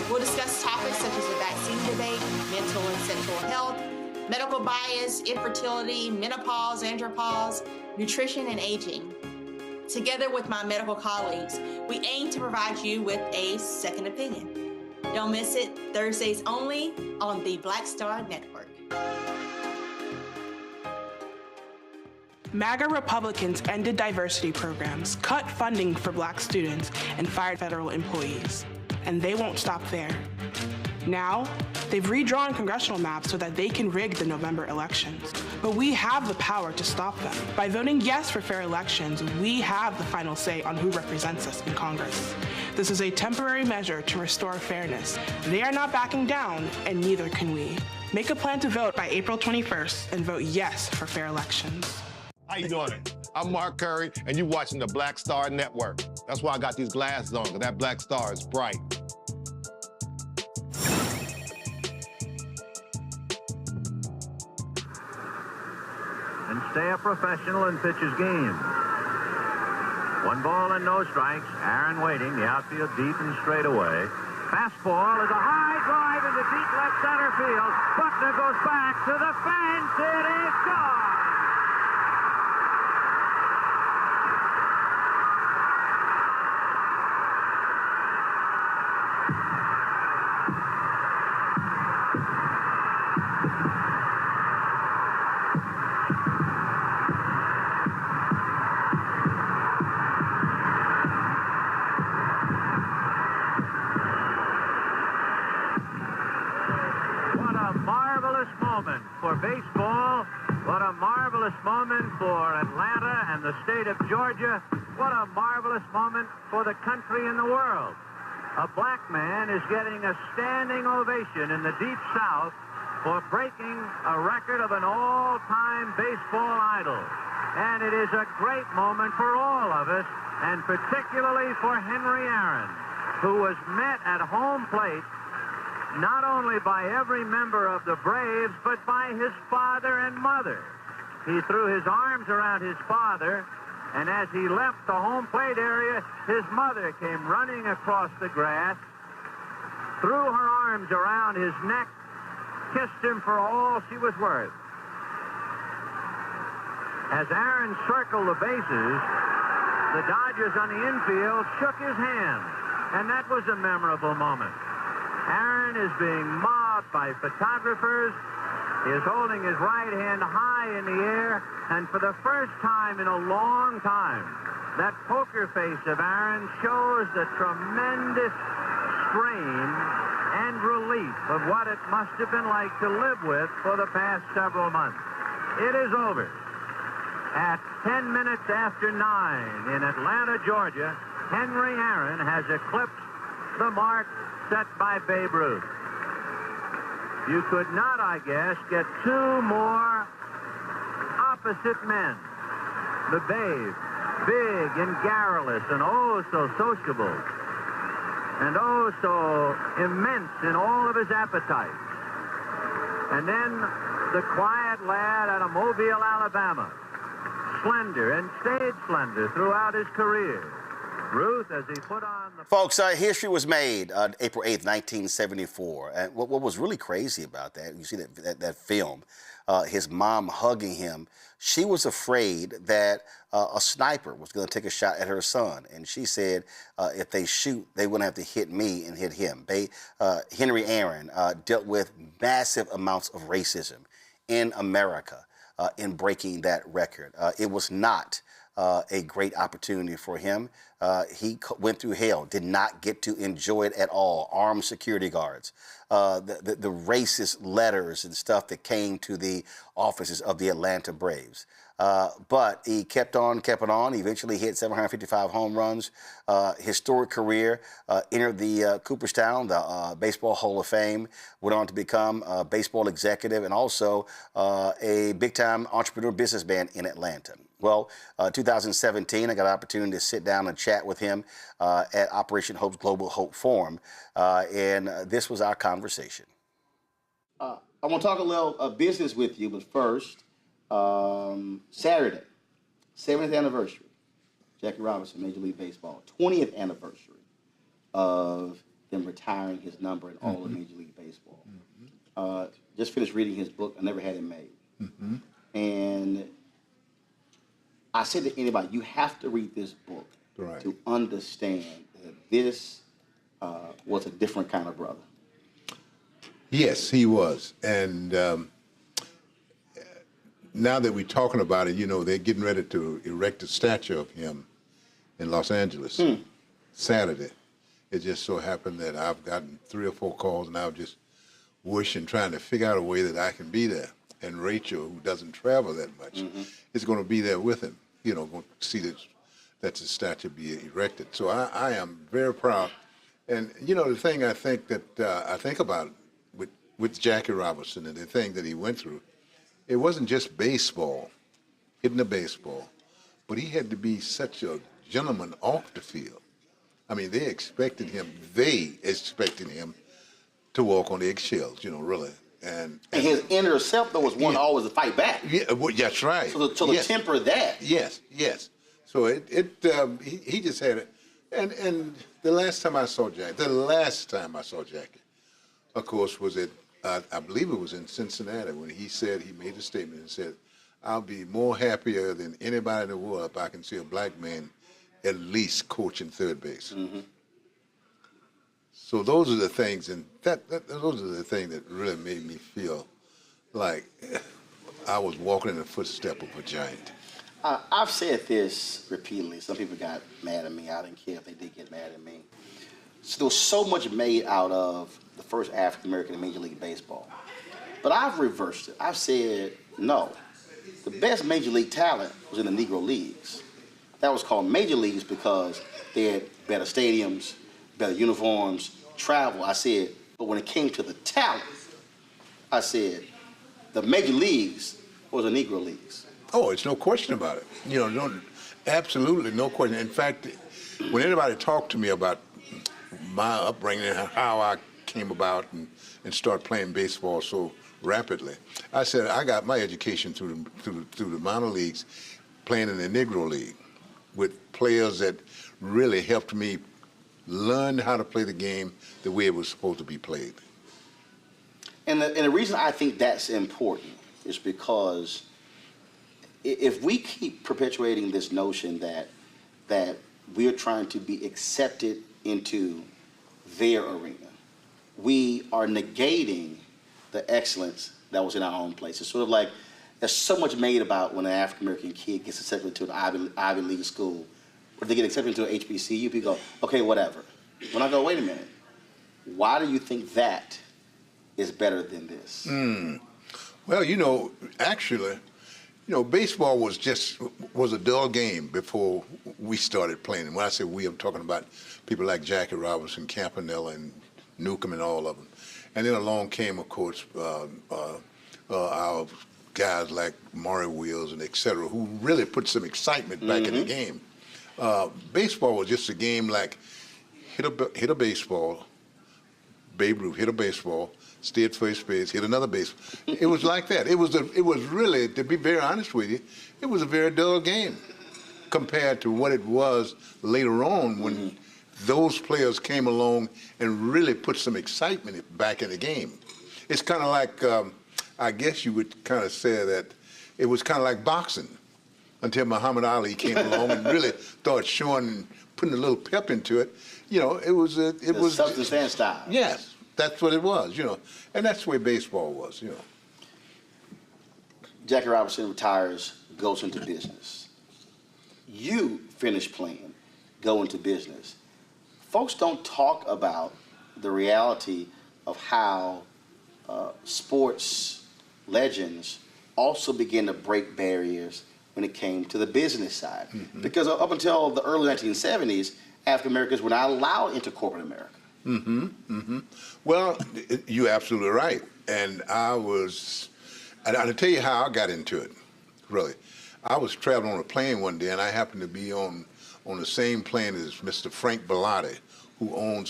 We'll discuss topics such as the vaccine debate, mental and sexual health, medical bias, infertility, menopause, andropause, nutrition, and aging. Together with my medical colleagues, we aim to provide you with a second opinion. Don't miss it, Thursdays only on the Black Star Network. MAGA Republicans ended diversity programs, cut funding for Black students, and fired federal employees. And they won't stop there. Now, they've redrawn congressional maps so that they can rig the November elections. But we have the power to stop them. By voting yes for fair elections, we have the final say on who represents us in Congress. This is a temporary measure to restore fairness. They are not backing down, and neither can we. Make a plan to vote by April 21st and vote yes for fair elections. How you doing? I'm Mark Curry, and you're watching the Black Star Network. That's why I got these glasses on, because that black star is bright. And stay a professional and pitch his game. 1 ball and no strikes. Aaron waiting, the outfield deep and straight away. Fastball is a high drive into deep left center field. Buckner goes back to the fence. It is gone. baseball. What a marvelous moment for Atlanta and the state of Georgia. What a marvelous moment for the country and the world. A black man is getting a standing ovation in the Deep South for breaking a record of an all-time baseball idol. And it is a great moment for all of us, and particularly for Henry Aaron, who was met at home plate not only by every member of the Braves, but by his father and mother. He threw his arms around his father, and as he left the home plate area, his mother came running across the grass, threw her arms around his neck, kissed him for all she was worth. As Aaron circled the bases, the Dodgers on the infield shook his hand, and that was a memorable moment. Aaron is being mobbed by photographers. He is holding his right hand high in the air, and for the first time in a long time, that poker face of Aaron shows the tremendous strain and relief of what it must have been like to live with for the past several months. It is over. At 10 minutes after 9 in Atlanta, Georgia, Henry Aaron has eclipsed the mark set by Babe Ruth. You could not, I guess, get two more opposite men. The Babe, big and garrulous and oh so sociable, and oh so immense in all of his appetites. And then the quiet lad out of Mobile, Alabama, slender and stayed slender throughout his career. Ruth, as he put on the... Folks, history was made on April 8th, 1974. And what was really crazy about that, you see that film, his mom hugging him, she was afraid that a sniper was going to take a shot at her son. And she said, if they shoot, they wouldn't have to hit me and hit him. Henry Aaron dealt with massive amounts of racism in America in breaking that record. It was not a great opportunity for him. He went through hell, did not get to enjoy it at all. Armed security guards, the racist letters and stuff that came to the offices of the Atlanta Braves. But he kept on. He eventually hit 755 home runs. Historic career. Entered the Cooperstown, the Baseball Hall of Fame. Went on to become a baseball executive and also a big-time entrepreneur businessman in Atlanta. Well, 2017, I got an opportunity to sit down and chat with him at Operation Hope's Global Hope Forum, and this was our conversation. I want to talk a little business with you, but first, Saturday, 70th anniversary, Jackie Robinson, Major League Baseball, 20th anniversary of them retiring his number in all of Major League Baseball. Just finished reading his book, I Never Had It Made. And I said to anybody, you have to read this book to understand that this was a different kind of brother. Yes, he was. And now that we're talking about it, you know, they're getting ready to erect a statue of him in Los Angeles Saturday. It just so happened that I've gotten 3 or 4 calls, and I'm just wishing, trying to figure out a way that I can be there. And Rachel, who doesn't travel that much, is going to be there with him, you know, going to see that the statue be erected. So I am very proud. And, you know, the thing I think that I think about with Jackie Robinson and the thing that he went through, it wasn't just baseball, hitting the baseball, but he had to be such a gentleman off the field. I mean, they expected him to walk on eggshells, you know, really. And his inner self, though, was one always to fight back. Yeah, well, that's right. So to temper that. Yes. So he just had it. And the last time I saw Jackie, of course, was at, I believe it was in Cincinnati, when he made a statement and said, I'll be more happier than anybody in the world if I can see a black man at least coaching third base. So those are the things, and those are the things that really made me feel like I was walking in the footsteps of a giant. I've said this repeatedly. Some people got mad at me. I didn't care if they did get mad at me. So there was so much made out of the first African American in Major League Baseball. But I've reversed it. I've said, no, the best major league talent was in the Negro Leagues. That was called major leagues because they had better stadiums, better uniforms, travel. I said, but when it came to the talent, I said, the major leagues was the Negro Leagues. Oh, it's no question about it. Absolutely no question. In fact, when anybody talked to me about my upbringing and how I came about and started playing baseball so rapidly, I said I got my education through the minor leagues, playing in the Negro League with players that really helped me learn how to play the game the way it was supposed to be played. And the reason I think that's important is because if we keep perpetuating this notion that we're trying to be accepted into their arena, we are negating the excellence that was in our own place. It's sort of like there's so much made about when an African American kid gets accepted to an Ivy League school, or they get accepted to an HBCU. People go, okay, whatever. When I go, wait a minute, why do you think that is better than this? Well, actually, baseball was a dull game before we started playing. And when I say we, I'm talking about people like Jackie Robinson, Campanella, and Newcomb, and all of them. And then along came, of course, our guys like Maury Wills and et cetera, who really put some excitement back in the game. Baseball was just a game like hit a baseball, Babe Ruth hit a baseball, stay at first base, hit another base. It was like that. It was really, to be very honest with you, it was a very dull game compared to what it was later on when those players came along and really put some excitement back in the game. It's kind of like, I guess you would kind of say that it was kind of like boxing until Muhammad Ali came along and really started showing and putting a little pep into it. It was substance and style. Yes, that's what it was, and that's the way baseball was, Jackie Robinson retires, goes into business. You finish playing, go into business. Folks don't talk about the reality of how sports legends also began to break barriers when it came to the business side. Because up until the early 1970s, African Americans were not allowed into corporate America. Well, you're absolutely right. And I'll tell you how I got into it, really. I was traveling on a plane one day, and I happened to be on the same plane as Mr. Frank Bellotti, who owned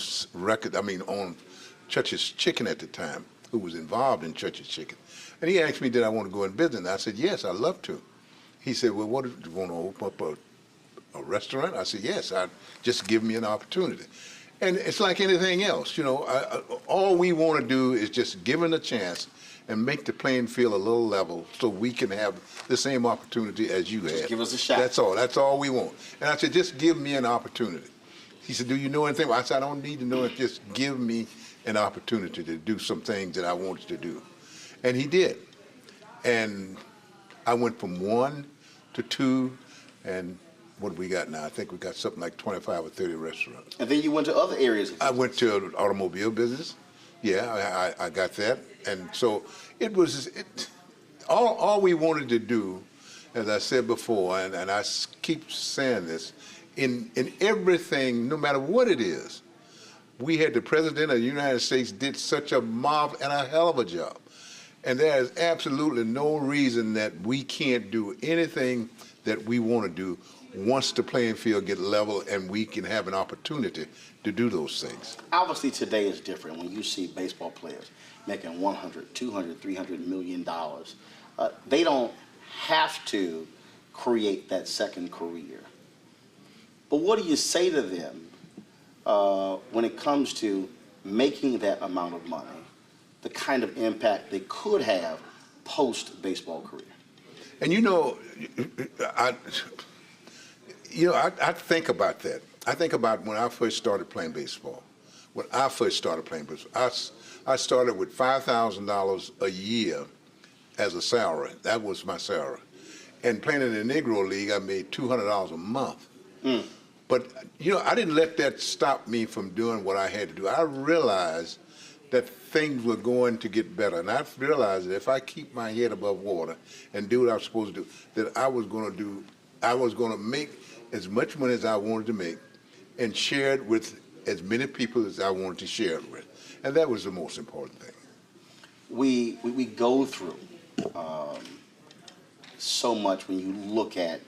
Church's Chicken at the time, who was involved in Church's Chicken. And he asked me, did I want to go in business? And I said, yes, I'd love to. He said, well, what, do you want to open up a restaurant? I said, yes, just give me an opportunity. And it's like anything else, all we want to do is just give them a chance and make the playing field a little level so we can have the same opportunity as you had. Just give us a shot. That's all we want. And I said, just give me an opportunity. He said, do you know anything? I said, I don't need to know it, just give me an opportunity to do some things that I wanted to do. And he did. And I went from 1 to 2, and what do we got now? I think we got something like 25 or 30 restaurants. And then you went to other areas. I went to an automobile business. Yeah, I got that. And so it was, all we wanted to do, as I said before, and I keep saying this, in everything, no matter what it is, we had the President of the United States did such a mob and a hell of a job. And there is absolutely no reason that we can't do anything that we want to do once the playing field get level and we can have an opportunity to do those things. Obviously today is different when you see baseball players making $100, $200, $300 million. They don't have to create that second career. But what do you say to them when it comes to making that amount of money, the kind of impact they could have post-baseball career? And I think about that. I think about when I first started playing baseball. When I first started playing baseball, I started with $5,000 a year as a salary. That was my salary. And playing in the Negro League, I made $200 a month. But, I didn't let that stop me from doing what I had to do. I realized that things were going to get better. And I realized that if I keep my head above water and do what I'm supposed to do, that I was going to make as much money as I wanted to make and share it with as many people as I wanted to share it with. And that was the most important thing. We go through so much when you look at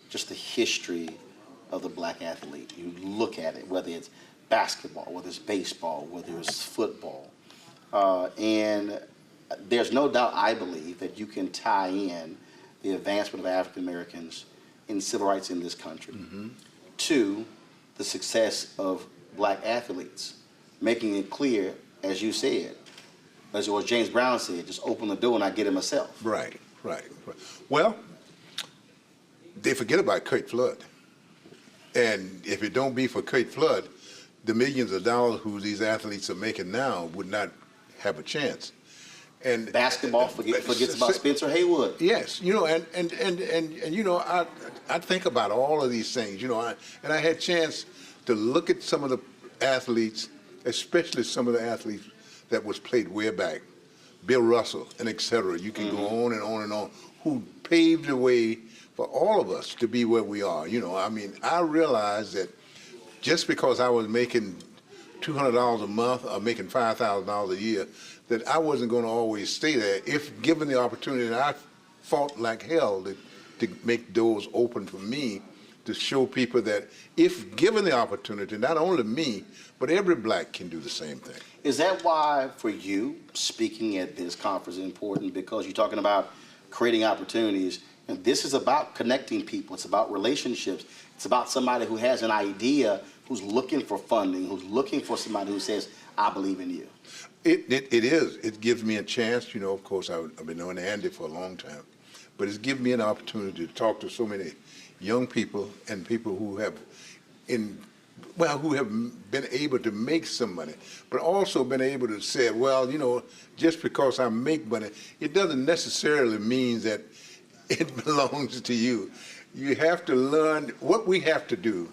just the history of the black athlete. You look at it, whether it's basketball, whether it's baseball, whether it's football. And there's no doubt, I believe, that you can tie in the advancement of African Americans in civil rights in this country to the success of black athletes, making it clear, as you said, as what James Brown said, just open the door and I get it myself. Right. Well, they forget about Kurt Flood. And if it don't be for Kurt Flood, the millions of dollars who these athletes are making now would not have a chance. And basketball forgets about Spencer Haywood. Yes, you know, and you know, I think about all of these things, you know, and I had a chance to look at some of the athletes, especially some of the athletes that was played way back, Bill Russell and et cetera. You can go on and on and on, who paved the way for all of us to be where we are. You know, I mean, I realized that just because I was making $200 a month or making $5,000 a year, that I wasn't going to always stay there. If given the opportunity, and I fought like hell to make doors open for me, to show people that if given the opportunity, not only me, but every black can do the same thing. Is that why, for you, speaking at this conference is important? Because you're talking about creating opportunities, and this is about connecting people. It's about relationships. It's about somebody who has an idea, who's looking for funding, who's looking for somebody who says, I believe in you. It is. It gives me a chance. You know, of course, I've been knowing Andy for a long time, but it's given me an opportunity to talk to so many young people and people who have been able to make some money, but also been able to say, well, you know, just because I make money, it doesn't necessarily mean that it belongs to you. You have to learn what we have to do.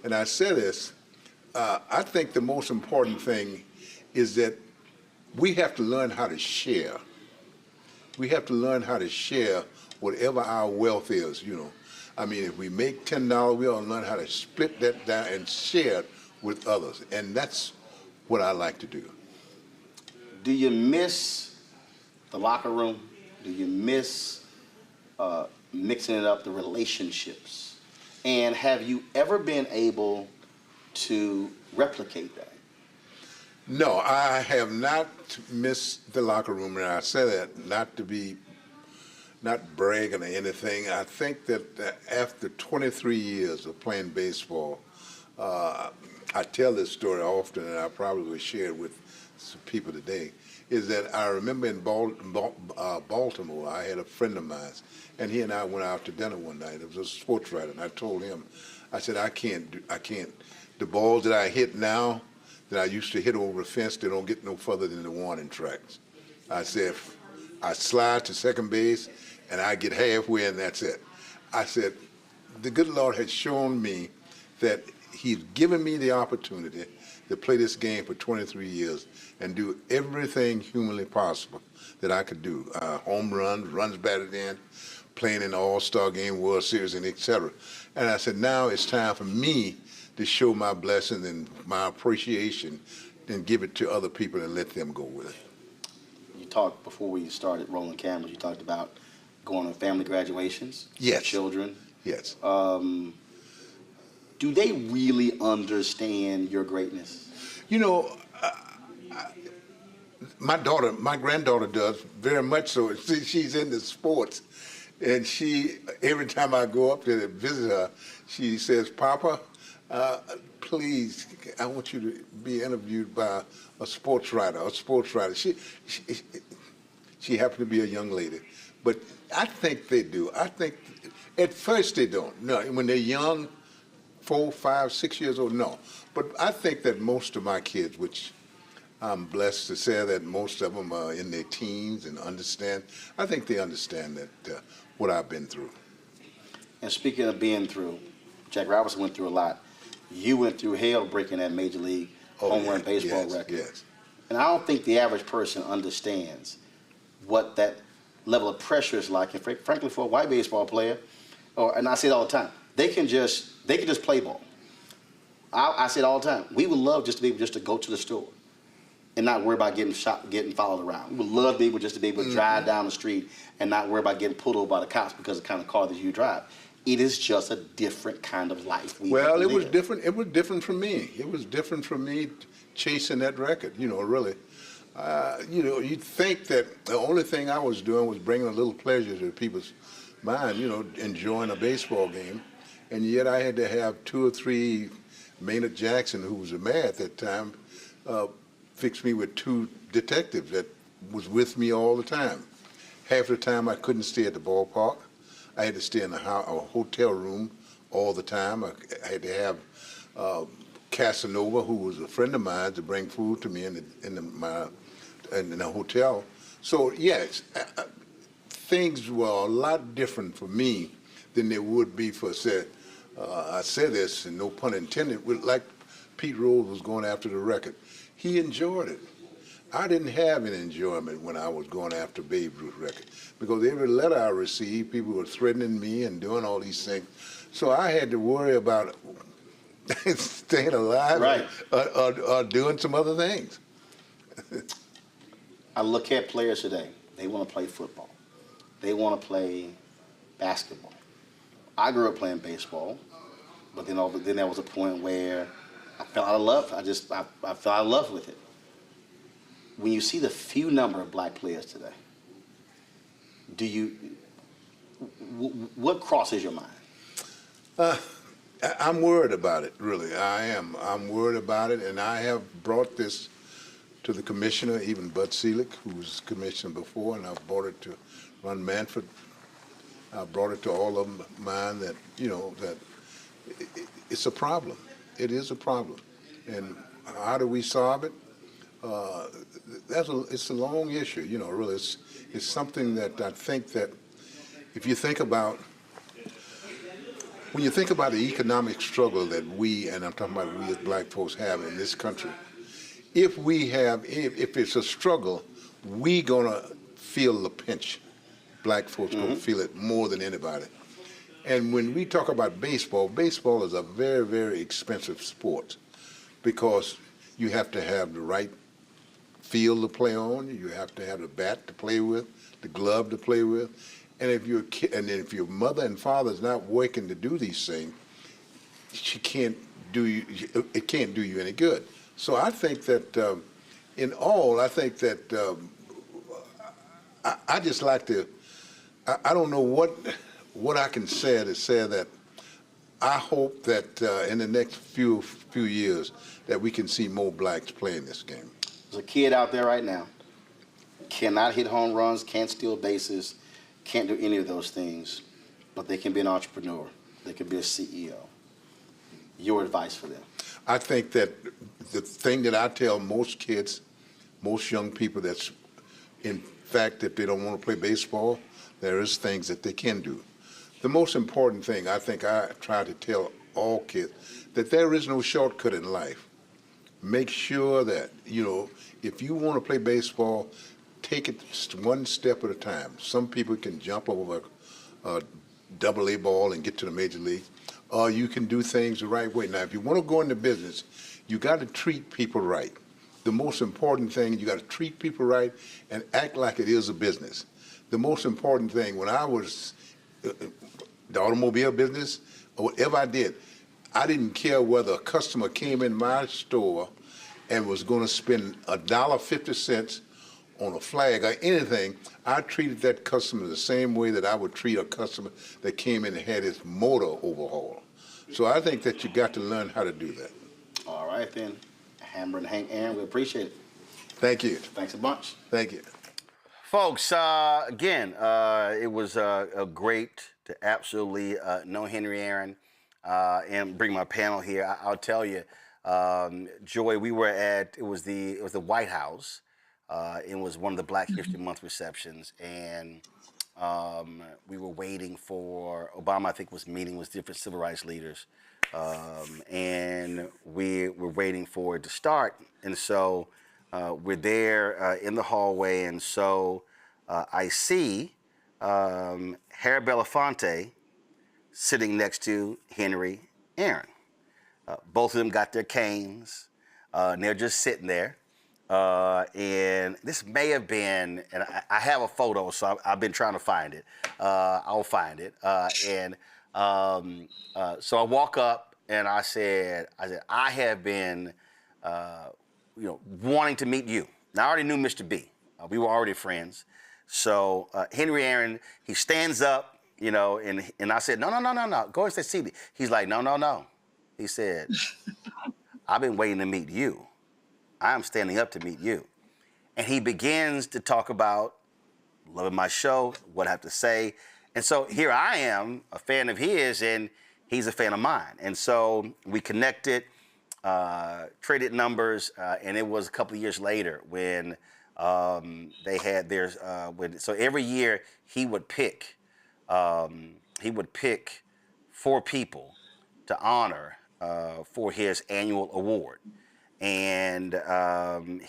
And I say this, I think the most important thing is that we have to learn how to share. We have to learn how to share whatever our wealth is, you know. I mean, if we make $10, we ought to learn how to split that down and share it with others. And that's what I like to do. Do you miss the locker room? Do you miss mixing it up, the relationships? And have you ever been able to replicate that? No, I have not missed the locker room, and I say that not bragging or anything. I think that after 23 years of playing baseball, I tell this story often, and I probably will share it with some people today, is that I remember in Baltimore, I had a friend of mine, and he and I went out to dinner one night. It was a sports writer, and I told him, I said, I can't. The balls that I hit now, that I used to hit over the fence, they don't get no further than the warning tracks. I said, I slide to second base, and I get halfway, and that's it. I said, the good Lord has shown me that He's given me the opportunity to play this game for 23 years and do everything humanly possible that I could do. Home runs batted in, playing in the All-Star Game, World Series, and et cetera. And I said, now it's time for me to show my blessing and my appreciation and give it to other people and let them go with it. You talked, before we started rolling cameras, you talked about going on family graduations. Yes. Children. Yes. Do they really understand your greatness? You know, my granddaughter does very much so. She's into sports. And every time I go up there to visit her, she says, Papa, please, I want you to be interviewed by a sports writer. She happened to be a young lady. But I think they do. I think at first they don't. No, when they're young, 4, 5, 6 years old, no. But I think that most of my kids, which I'm blessed to say that most of them are in their teens and understand, I think they understand that what I've been through. And speaking of being through, Jack Robinson went through a lot. You went through hell breaking that Major League home run baseball record. Yes. And I don't think the average person understands what that level of pressure is like. And frankly, for a white baseball player, and I say it all the time, they can just play ball. I say it all the time. We would love just to be able just to go to the store and not worry about getting shot, getting followed around. We would love to be able just to be able to drive down the street and not worry about getting pulled over by the cops because of the kind of car that you drive. It is just a different kind of life. Well, it was different. It was different for me. It was different for me chasing that record. Really. You'd think that the only thing I was doing was bringing a little pleasure to people's mind. Enjoying a baseball game, and yet I had to have 2 or 3. Maynard Jackson, who was a mayor at that time, fixed me with 2 detectives that was with me all the time. Half the time I couldn't stay at the ballpark. I had to stay in a hotel room all the time. I had to have Casanova, who was a friend of mine, to bring food to me in the hotel. So yes, things were a lot different for me than they would be for, I say this, and no pun intended, like Pete Rose was going after the record. He enjoyed it. I didn't have any enjoyment when I was going after Babe Ruth's record, because every letter I received, people were threatening me and doing all these things. So I had to worry about staying alive, right, or doing some other things. I look at players today. They want to play football. They want to play basketball. I grew up playing baseball, but then there was a point where I fell out of love. I fell out of love with it. When you see the few number of black players today, what crosses your mind? I'm worried about it, really. I am. I'm worried about it, and I have brought this to the commissioner, even Bud Selig, who was commissioner before, and I've brought it to Ron Manfred. I brought it to all of mine that, that it's a problem. It is a problem. And how do we solve it? It's a long issue, really. It's something that I think that if you think about, when you think about the economic struggle that and I'm talking about we as black folks have in this country, if it's a struggle, we gonna feel the pinch. Black folks gonna feel it more than anybody. And when we talk about baseball is a very, very expensive sport, because you have to have the right field to play on, you have to have the bat to play with, the glove to play with, and if your mother and father is not working to do these things, it can't do you any good. So I think that I just like to. I don't know what I can say to say that I hope that in the next few years that we can see more blacks playing this game. There's a kid out there right now, cannot hit home runs, can't steal bases, can't do any of those things, but they can be an entrepreneur. They can be a CEO. Your advice for them? I think that the thing that I tell most kids, most young people, that's in fact, if they don't want to play baseball, there is things that they can do. The most important thing, I think I try to tell all kids, that there is no shortcut in life. Make sure that, if you want to play baseball, take it one step at a time. Some people can jump over a double-A ball and get to the major league, or you can do things the right way. Now, if you want to go into business, you got to treat people right. The most important thing, you got to treat people right and act like it is a business. The most important thing, when I was the automobile business, or whatever I did, I didn't care whether a customer came in my store and was going to spend $1.50 on a flag or anything. I treated that customer the same way that I would treat a customer that came in and had his motor overhauled. So I think that you got to learn how to do that. All right, then. Hammer and Hank Aaron, we appreciate it. Thank you. Thanks a bunch. Thank you. Folks, again, it was great to absolutely know Henry Aaron and bring my panel here. I'll tell you, Joy, we were at, it was the White House. It was one of the Black History Month receptions, and we were waiting for Obama, I think, was meeting with different civil rights leaders. And we were waiting for it to start. And so we're there in the hallway, and so I see Harry Belafonte sitting next to Henry Aaron. Both of them got their canes, and they're just sitting there. And this may have been, and I have a photo, so I've been trying to find it. I'll find it. So I walk up and I said, I have been, wanting to meet you. Now I already knew Mr. B. We were already friends. So Henry Aaron, he stands up, and I said, no, go and sit seated. He's like, no. He said, I've been waiting to meet you. I'm standing up to meet you. And he begins to talk about loving my show, what I have to say. And so here I am, a fan of his, and he's a fan of mine. And so we connected, traded numbers, and it was a couple of years later when they had theirs. So every year he would pick 4 people to honor for his annual award. And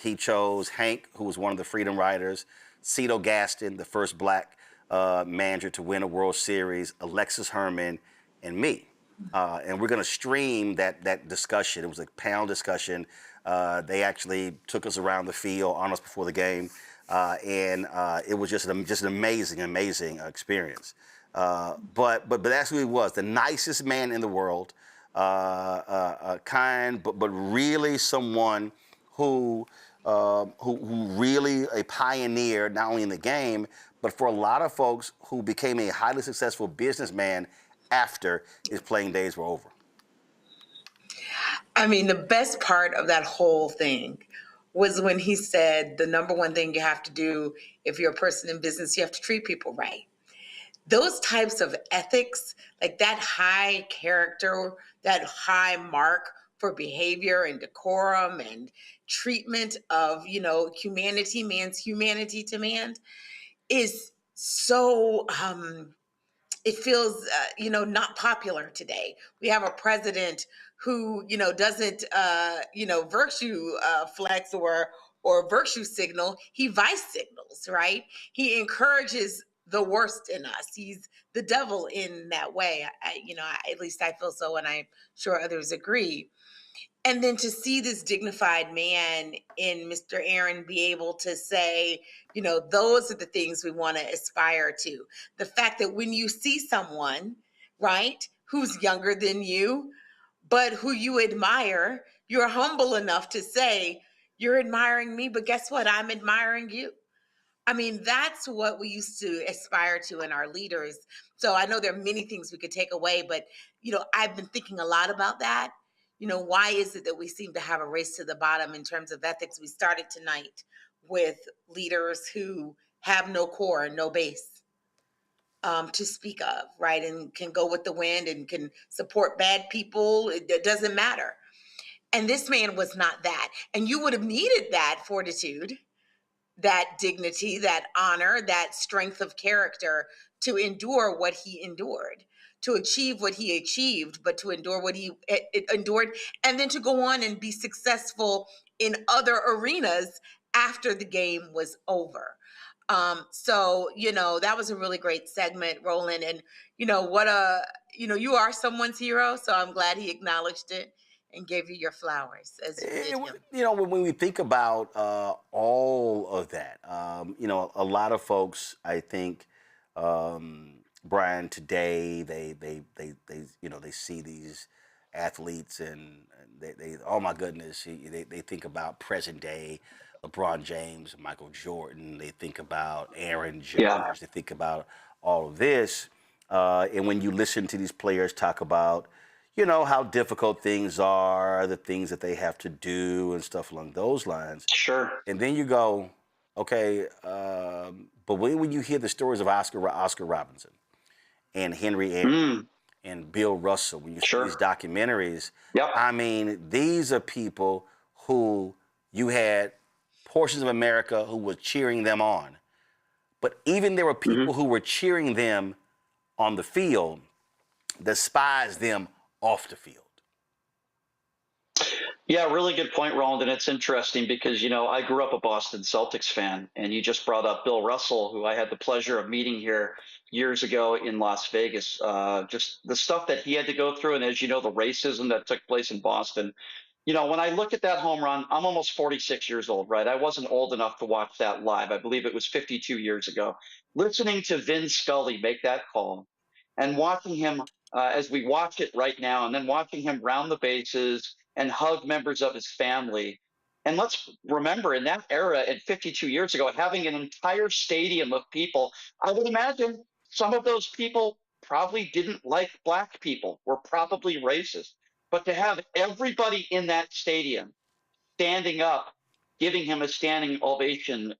he chose Hank, who was one of the Freedom Riders, Cito Gaston, the first black manager to win a World Series, Alexis Herman, and me. And we're going to stream that discussion. It was a panel discussion. They actually took us around the field on us before the game, and it was just an amazing experience. But that's who he was, the nicest man in the world. Kind, but really someone who really a pioneer, not only in the game, but for a lot of folks who became a highly successful businessman after his playing days were over. I mean, the best part of that whole thing was when he said the number one thing you have to do if you're a person in business, you have to treat people right. Those types of ethics, like that high character, that high mark for behavior and decorum and treatment of, humanity, man's humanity to man, is so, it feels, not popular today. We have a president who, doesn't, virtue flex or virtue signal. He vice signals, right? He encourages the worst in us. He's the devil in that way. At least I feel so, and I'm sure others agree. And then to see this dignified man in Mr. Aaron be able to say, those are the things we want to aspire to. The fact that when you see someone, right, who's younger than you, but who you admire, you're humble enough to say, you're admiring me, but guess what? I'm admiring you. I mean, that's what we used to aspire to in our leaders. So I know there are many things we could take away, but, I've been thinking a lot about that. Why is it that we seem to have a race to the bottom in terms of ethics? We started tonight with leaders who have no core and no base to speak of, right? And can go with the wind and can support bad people. It doesn't matter. And this man was not that. And you would have needed that fortitude, that dignity, that honor, that strength of character to endure what he endured, to achieve what he achieved, but to endure what he endured, and then to go on and be successful in other arenas after the game was over. So, that was a really great segment, Roland. And, you are someone's hero. So I'm glad he acknowledged it and gave you your flowers as you did him. When we think about all of that, a lot of folks, I think, Brian, today they see these athletes and they oh my goodness, they think about present day LeBron James, Michael Jordan. They think about Aaron Judge. They think about all of this, and when you listen to these players talk about, how difficult things are, the things that they have to do and stuff along those lines. Sure. And then you go, okay, but when you hear the stories of Oscar Robinson and Henry Aaron and Bill Russell, when you see these documentaries, I mean, these are people who you had portions of America who were cheering them on. But even there were people who were cheering them on the field, despised them off the field. Yeah, really good point, Roland. And it's interesting because, I grew up a Boston Celtics fan, and you just brought up Bill Russell, who I had the pleasure of meeting here years ago in Las Vegas. Just the stuff that he had to go through, and as you know, the racism that took place in Boston. When I look at that home run, I'm almost 46 years old, right? I wasn't old enough to watch that live. I believe it was 52 years ago. Listening to Vin Scully make that call and watching him as we watch it right now, and then watching him round the bases and hug members of his family. And let's remember, in that era, and 52 years ago, having an entire stadium of people, I would imagine some of those people probably didn't like black people, were probably racist. But to have everybody in that stadium standing up, giving him a standing ovation,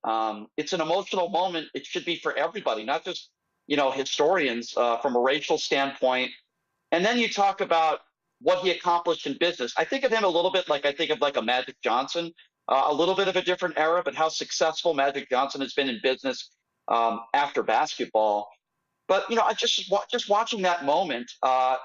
it's an emotional moment. It should be for everybody, not just historians from a racial standpoint. And then you talk about what he accomplished in business. I think of him a little bit like I think of like a Magic Johnson, a little bit of a different era, but how successful Magic Johnson has been in business after basketball. But I just watching that moment,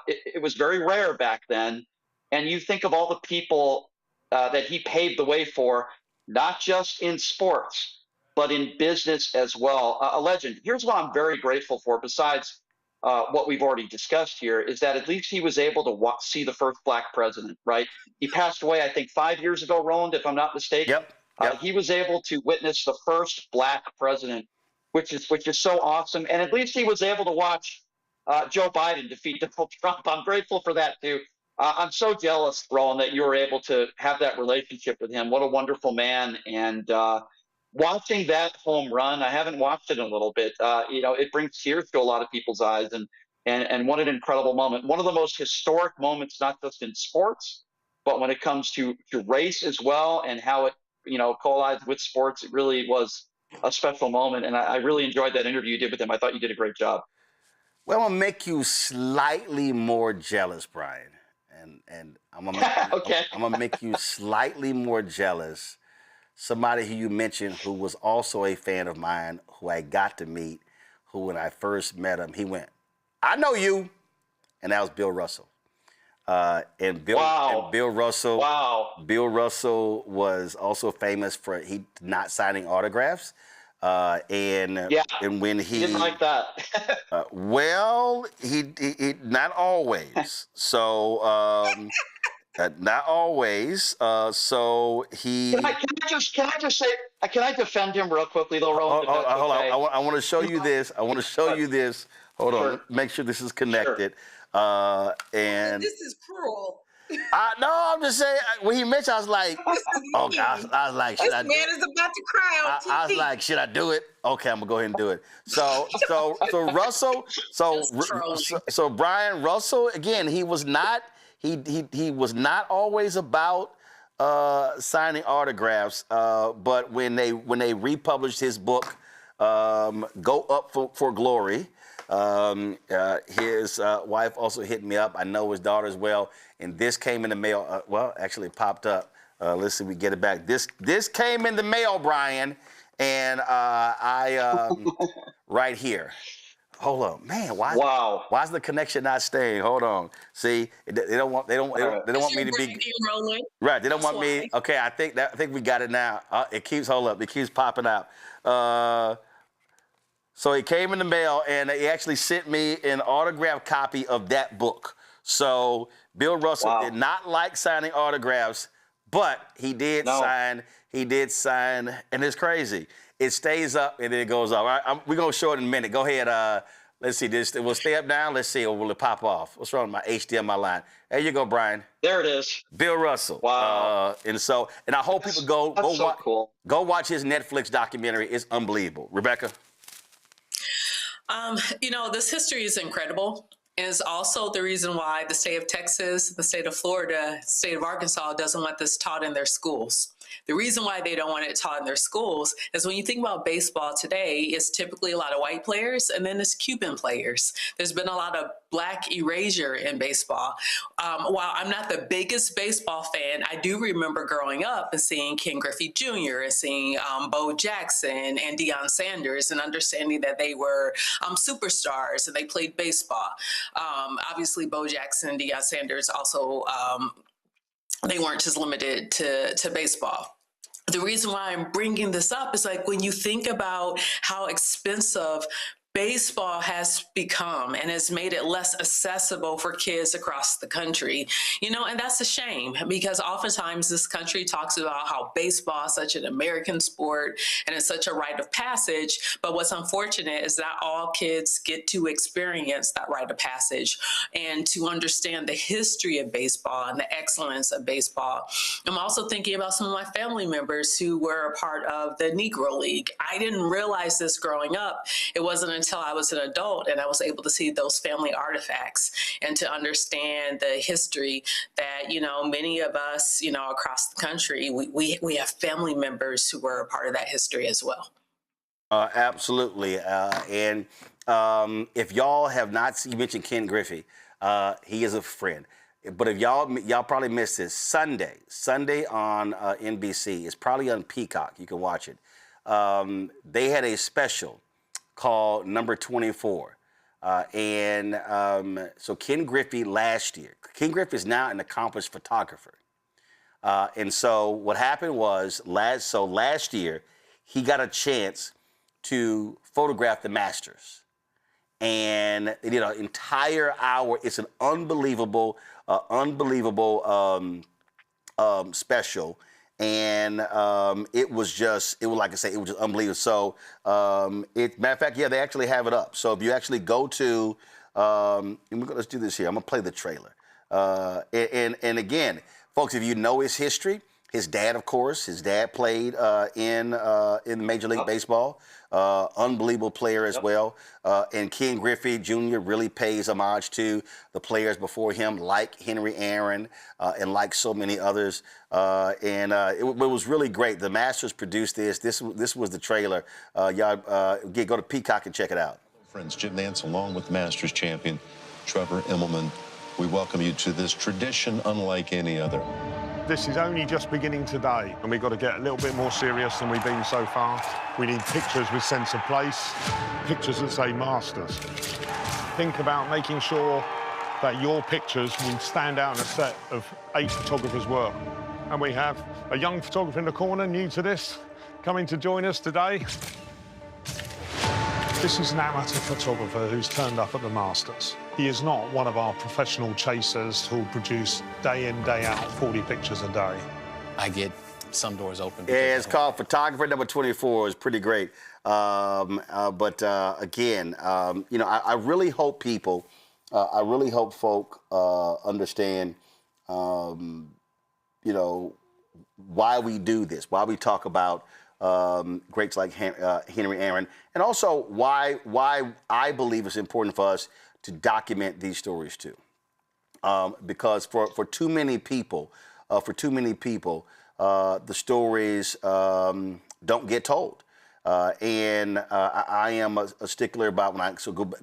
it was very rare back then, and you think of all the people that he paved the way for, not just in sports, but in business as well. A legend. Here's what I'm very grateful for. Besides what we've already discussed here, is that at least he was able to see the first black president. Right? He passed away, I think, 5 years ago, Roland, if I'm not mistaken. Yep. He was able to witness the first black president, which is so awesome. And at least he was able to watch Joe Biden defeat Donald Trump. I'm grateful for that too. I'm so jealous, Roland, that you were able to have that relationship with him. What a wonderful man. And watching that home run, I haven't watched it in a little bit. It brings tears to a lot of people's eyes. And what an incredible moment. One of the most historic moments, not just in sports, but when it comes to race as well, and how it collides with sports. It really was a special moment, and I really enjoyed that interview you did with him. I thought you did a great job. Well, I'm gonna make you slightly more jealous, Brian, and I'm gonna okay. I'm gonna make you slightly more jealous. Somebody who you mentioned who was also a fan of mine, who I got to meet, who when I first met him, he went, "I know you," and that was Bill Russell. And Bill Russell. Wow. Bill Russell was also famous for he not signing autographs. And when he didn't like that. well, he not always. So not always. So he. Can I just say? Can I defend him real quickly though, Roland? Hold on. I want to show you this. I want to show you this. Hold on. Make sure this is connected. And this is cruel. No, I'm just saying. When he mentioned, I was like, "Oh God!" I was like, "Should I?" This man is about to cry on TV. I was like, "Should I do it?" Okay, I'm gonna go ahead and do it. So Russell, so Brian Russell again. He was not. He was not always about signing autographs. But when they republished his book, "Go Up for Glory." His wife also hit me up. I know his daughter as well. And this came in the mail. Actually it popped up. Let's see if we get it back. This came in the mail, Brian. And I right here. Hold on, man. Why's the connection not staying? Hold on. See, they don't want me to be right. They don't want me. Okay, I think we got it now. It keeps popping out. So it came in the mail, and he actually sent me an autographed copy of that book. So Bill Russell did not like signing autographs, but he did sign. He did sign, and it's crazy. It stays up, and then it goes off. All right, we're going to show it in a minute. Go ahead. Let's see. This will stay up now. Let's see. Or will it pop off? What's wrong with my HDMI line? There you go, Brian. There it is. Bill Russell. Wow. And I hope people go watch his Netflix documentary. It's unbelievable. Rebecca? This history is incredible. Is also the reason why the state of Texas, the state of Florida, the state of Arkansas doesn't want this taught in their schools. The reason why they don't want it taught in their schools is when you think about baseball today, it's typically a lot of white players and then it's Cuban players. There's been a lot of black erasure in baseball. While I'm not the biggest baseball fan, I do remember growing up and seeing Ken Griffey Jr. and seeing Bo Jackson and Deion Sanders and understanding that they were superstars and they played baseball. Obviously, Bo Jackson and Deion Sanders also they weren't just limited to baseball. The reason why I'm bringing this up is like when you think about how expensive baseball has become and has made it less accessible for kids across the country, and that's a shame because oftentimes this country talks about how baseball is such an American sport and it's such a rite of passage. But what's unfortunate is that all kids get to experience that rite of passage and to understand the history of baseball and the excellence of baseball. I'm also thinking about some of my family members who were a part of the Negro League. I didn't realize this growing up. It wasn't until I was an adult and I was able to see those family artifacts and to understand the history that, many of us, across the country, we have family members who were a part of that history as well. Absolutely. And if y'all have not seen, you mentioned Ken Griffey, he is a friend. But if y'all probably missed this, Sunday on NBC, it's probably on Peacock, you can watch it. They had a special called Number 24. So Ken Griffey last year, Ken Griffey is now an accomplished photographer. And so what happened was last year, he got a chance to photograph the Masters. And they did an entire hour. It's an unbelievable special. And it was like I say, it was just unbelievable. So, matter of fact, yeah, they actually have it up. So if you actually go to, let's do this here. I'm gonna play the trailer. And again, folks, if you know his history, his dad, of course, played in Major League Baseball. Unbelievable player as well. And Ken Griffey Jr. really pays homage to the players before him, like Henry Aaron and like so many others. It was really great. The Masters produced this. This was the trailer. Y'all go to Peacock and check it out. Friends, Jim Nance, along with Masters champion Trevor Immelman, we welcome you to this tradition unlike any other. This is only just beginning today, and we've got to get a little bit more serious than we've been so far. We need pictures with sense of place, pictures that say Masters. Think about making sure that your pictures will stand out in a set of 8 photographers' work. And we have a young photographer in the corner, new to this, coming to join us today. This is an amateur photographer who's turned up at the Masters. He is not one of our professional chasers who'll produce day in, day out 40 pictures a day. I get some doors open. Yeah, it's called Photographer Number 24. It's pretty great. Again, I really hope folk understand, why we do this, why we talk about greats like Henry Aaron, and also why I believe it's important for us to document these stories too, because for too many people, the stories don't get told, and I am a stickler about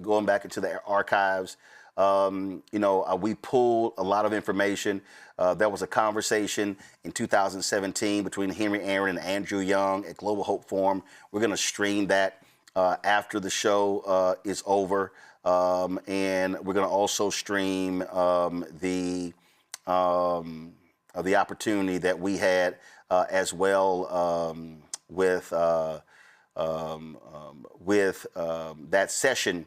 going back into the archives. We pulled a lot of information. There was a conversation in 2017 between Henry Aaron and Andrew Young at Global Hope Forum. We're going to stream that after the show is over. And we're going to also stream the opportunity that we had as well with that session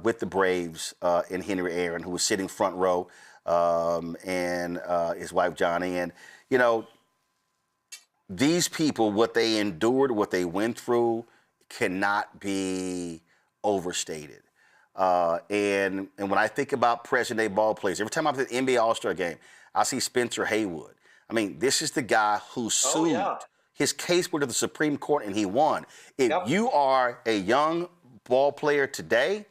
with the Braves and Henry Aaron, who was sitting front row, and his wife Johnny. And these people, what they endured, what they went through, cannot be overstated. And when I think about present day ball players, every time I'm at the NBA All-Star game, I see Spencer Haywood. I mean, this is the guy who sued. His case went to the Supreme Court and he won. If you are a young ball player today,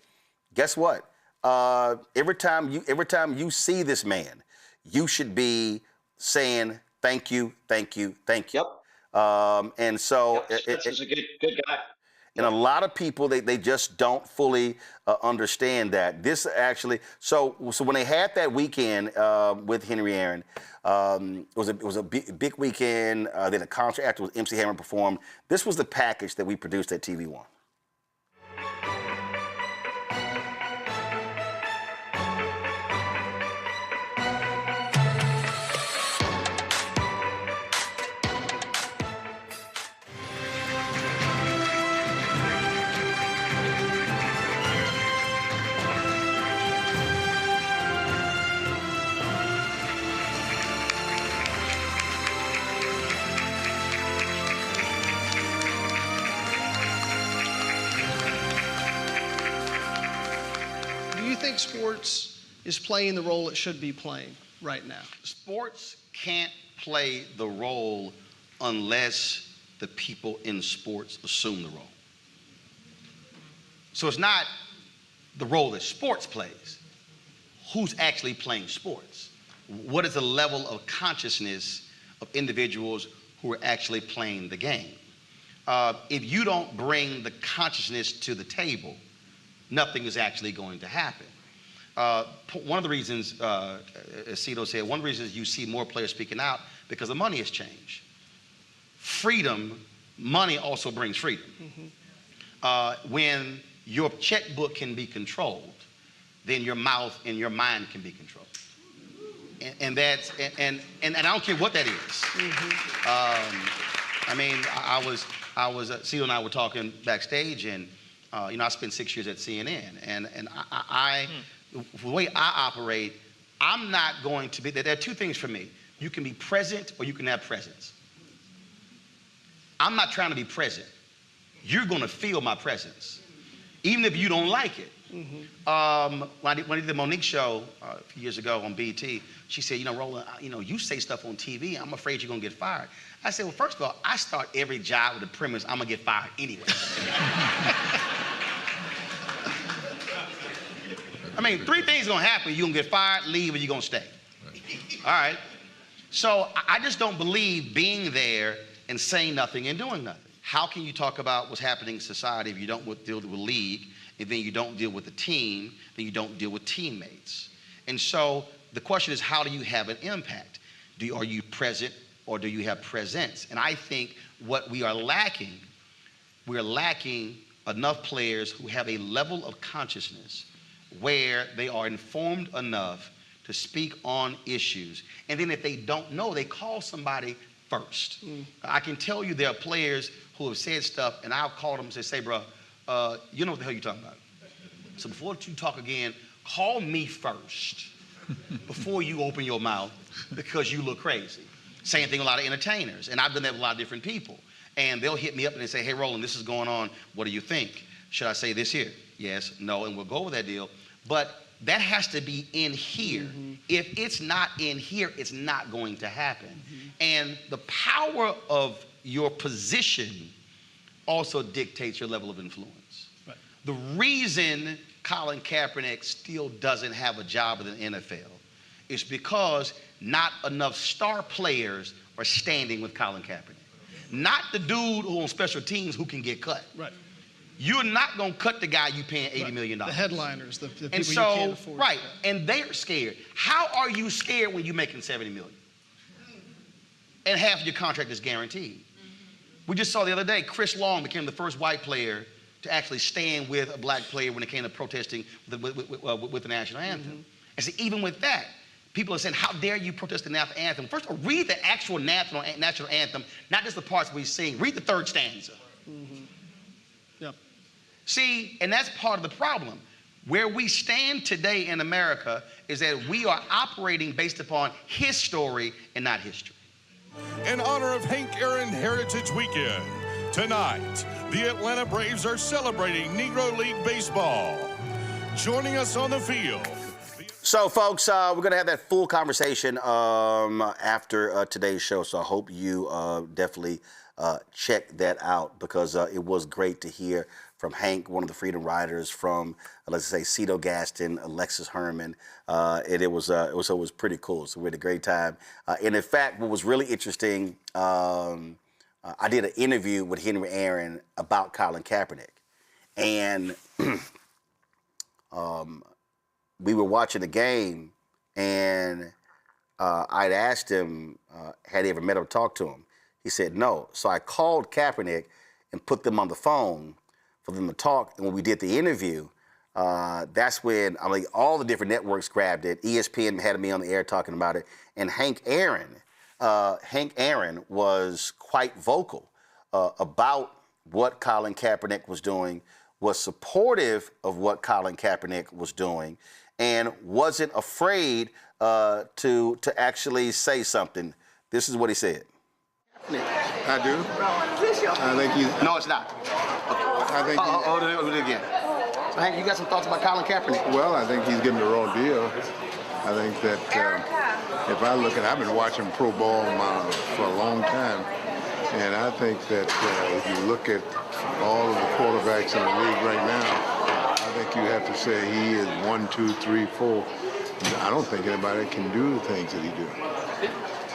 guess what? Every time you see this man, you should be saying thank you, thank you, thank you. And so this is a good guy. And a lot of people, they just don't fully understand that. This actually, so when they had that weekend with Henry Aaron, it was a big weekend. They had a concert after MC Hammer performed. This was the package that we produced at TV One. think sports is playing the role it should be playing right now? Sports can't play the role unless the people in sports assume the role. So it's not the role that sports plays. Who's actually playing sports? What is the level of consciousness of individuals who are actually playing the game? If you don't bring the consciousness to the table, nothing is actually going to happen. One of the reasons, as Cito said, one of the reasons you see more players speaking out because the money has changed. Freedom, money also brings freedom. When your checkbook can be controlled, then your mouth and your mind can be controlled. And that's, and I don't care what that is. I mean, I was Cito and I were talking backstage, and you know, I spent 6 years at CNN, and the way I operate, I'm not going to be, there are two things for me. You can be present or you can have presence. I'm not trying to be present. You're gonna feel my presence, even if you don't like it. When I did the Monique show a few years ago on BET, she said, you know, Roland, you know, you say stuff on TV, I'm afraid you're gonna get fired. I said, well, first of all, I start every job with the premise I'm gonna get fired anyway. I mean, three things are gonna happen. You're gonna get fired, leave, or you're gonna stay. All right. So I just don't believe being there and saying nothing and doing nothing. How can you talk about what's happening in society if you don't deal with the league, and then you don't deal with the team, then you don't deal with teammates? And so the question is, how do you have an impact? Are you present or do you have presence? And I think what we're lacking enough players who have a level of consciousness where they are informed enough to speak on issues. And then if they don't know, they call somebody first. I can tell you there are players who have said stuff, and I'll call them and say, bro, you know what the hell you're talking about. So before you talk again, call me first before you open your mouth, because you look crazy. Same thing with a lot of entertainers, and I've done that with a lot of different people. And they'll hit me up and they say, hey, Roland, this is going on. What do you think? Should I say this here? Yes, no, and we'll go with that deal. But that has to be in here. If it's not in here, it's not going to happen. And the power of your position also dictates your level of influence. Right. The reason Colin Kaepernick still doesn't have a job in the NFL is because not enough star players are standing with Colin Kaepernick. Not the dude who on special teams who can get cut. Right. You're not going to cut the guy you paying $80 million. The headliners, the people and you so, can't afford. Right, and they're scared. How are you scared when you're making $70 million? And half of your contract is guaranteed. We just saw the other day, Chris Long became the first white player to actually stand with a black player when it came to protesting with the national anthem. And so even with that, people are saying, how dare you protest the national anthem? First of all, read the actual national anthem, not just the parts we sing. Read the third stanza. Yep. See, and that's part of the problem. Where we stand today in America is that we are operating based upon his story and not history. In honor of Hank Aaron Heritage Weekend, tonight, the Atlanta Braves are celebrating Negro League Baseball. Joining us on the field. So, folks, we're going to have that full conversation after today's show, so I hope you definitely check that out, because it was great to hear from Hank, one of the Freedom Riders, from, let's say, Cito Gaston, Alexis Herman, and it was pretty cool. So we had a great time. And in fact, what was really interesting, I did an interview with Henry Aaron about Colin Kaepernick, and we were watching the game, and I'd asked him, had he ever met or talked to him? He said no. So I called Kaepernick and put them on the phone for them to talk. And when we did the interview, that's when all the different networks grabbed it. ESPN had me on the air talking about it. And Hank Aaron was quite vocal about what Colin Kaepernick was doing, was supportive of what Colin Kaepernick was doing, and wasn't afraid to actually say something. This is what he said. I do. I think you. No, it's not. Okay. I think Hold it again. So, Hank, you got some thoughts about Colin Kaepernick? Well, I think he's getting the wrong deal. I think that if I look at, I've been watching pro ball for a long time, and I think that if you look at all of the quarterbacks in the league right now, I think you have to say he is 1, 2, 3, 4. I don't think anybody can do the things that he do.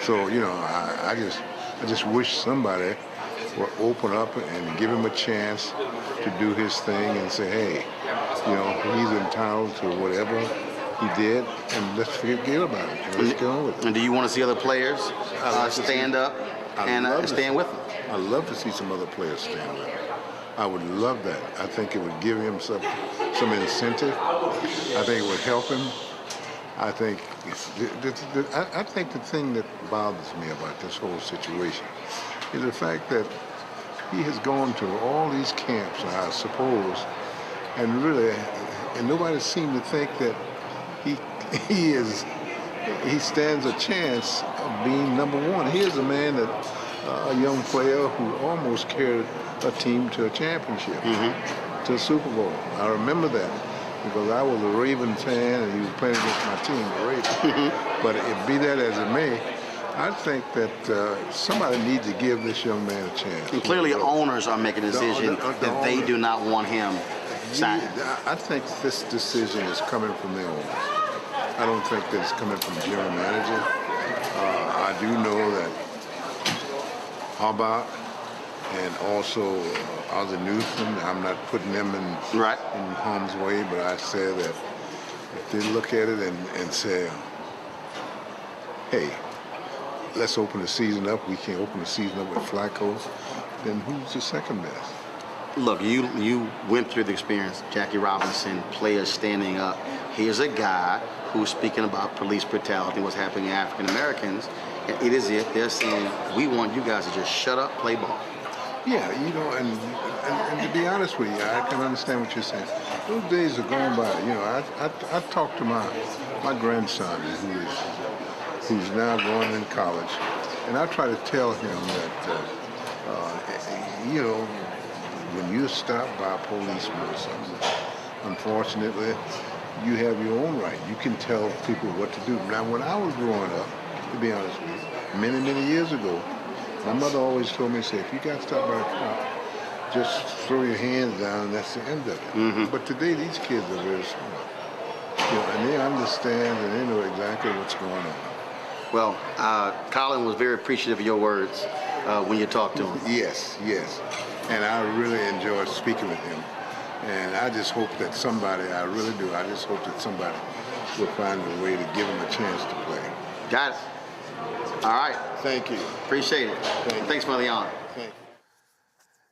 So, you know, I just wish somebody would open up and give him a chance to do his thing and say, hey, you know, he's entitled to whatever he did, and let's forget about it, and let's go on with it. And do you want to see other players stand up and stand with him? I'd love to see some other players stand up. I would love that. I think it would give him some incentive. I think it would help him. I think the thing that bothers me about this whole situation is the fact that he has gone to all these camps, I suppose, and really, and nobody seemed to think that he stands a chance of being number one. Here's a man that a young player who almost carried a team to a championship, to a Super Bowl. I remember that because I was a Raven fan and he was playing against my team, the Ravens. But be that as it may, I think that somebody needs to give this young man a chance. And clearly owners are making a decision that they do not want him signed. I think this decision is coming from the owners. I don't think that it's coming from the general manager. I do know that Harbaugh and also Ozzie Newsome, I'm not putting them in harm's way, but I say that if they look at it and say, hey, let's open the season up, we can't open the season up with Flacco, then who's the second best? Look, you went through the experience, Jackie Robinson, players standing up. Here's a guy who's speaking about police brutality, what's happening to African Americans. It is if they're saying, we want you guys to just shut up, play ball. Yeah, you know, and to be honest with you, I can understand what you're saying. Those days are gone by. You know, I talked to my grandson who's now going in college, and I try to tell him that, you know, when you're stopped by a policeman or something, unfortunately, you have your own right. You can tell people what to do. Now, when I was growing up, to be honest with you, many, many years ago, my mother always told me, say, if you got stopped by a cop, just throw your hands down and that's the end of it. But today, these kids are very smart. You know, and they understand and they know exactly what's going on. Well, Colin was very appreciative of your words when you talked to him. Yes, yes. And I really enjoyed speaking with him. And I just hope that somebody, I really do, I just hope that somebody will find a way to give him a chance to play. Got it. All right. Thank you. Appreciate it. Thanks for the honor. Thank you.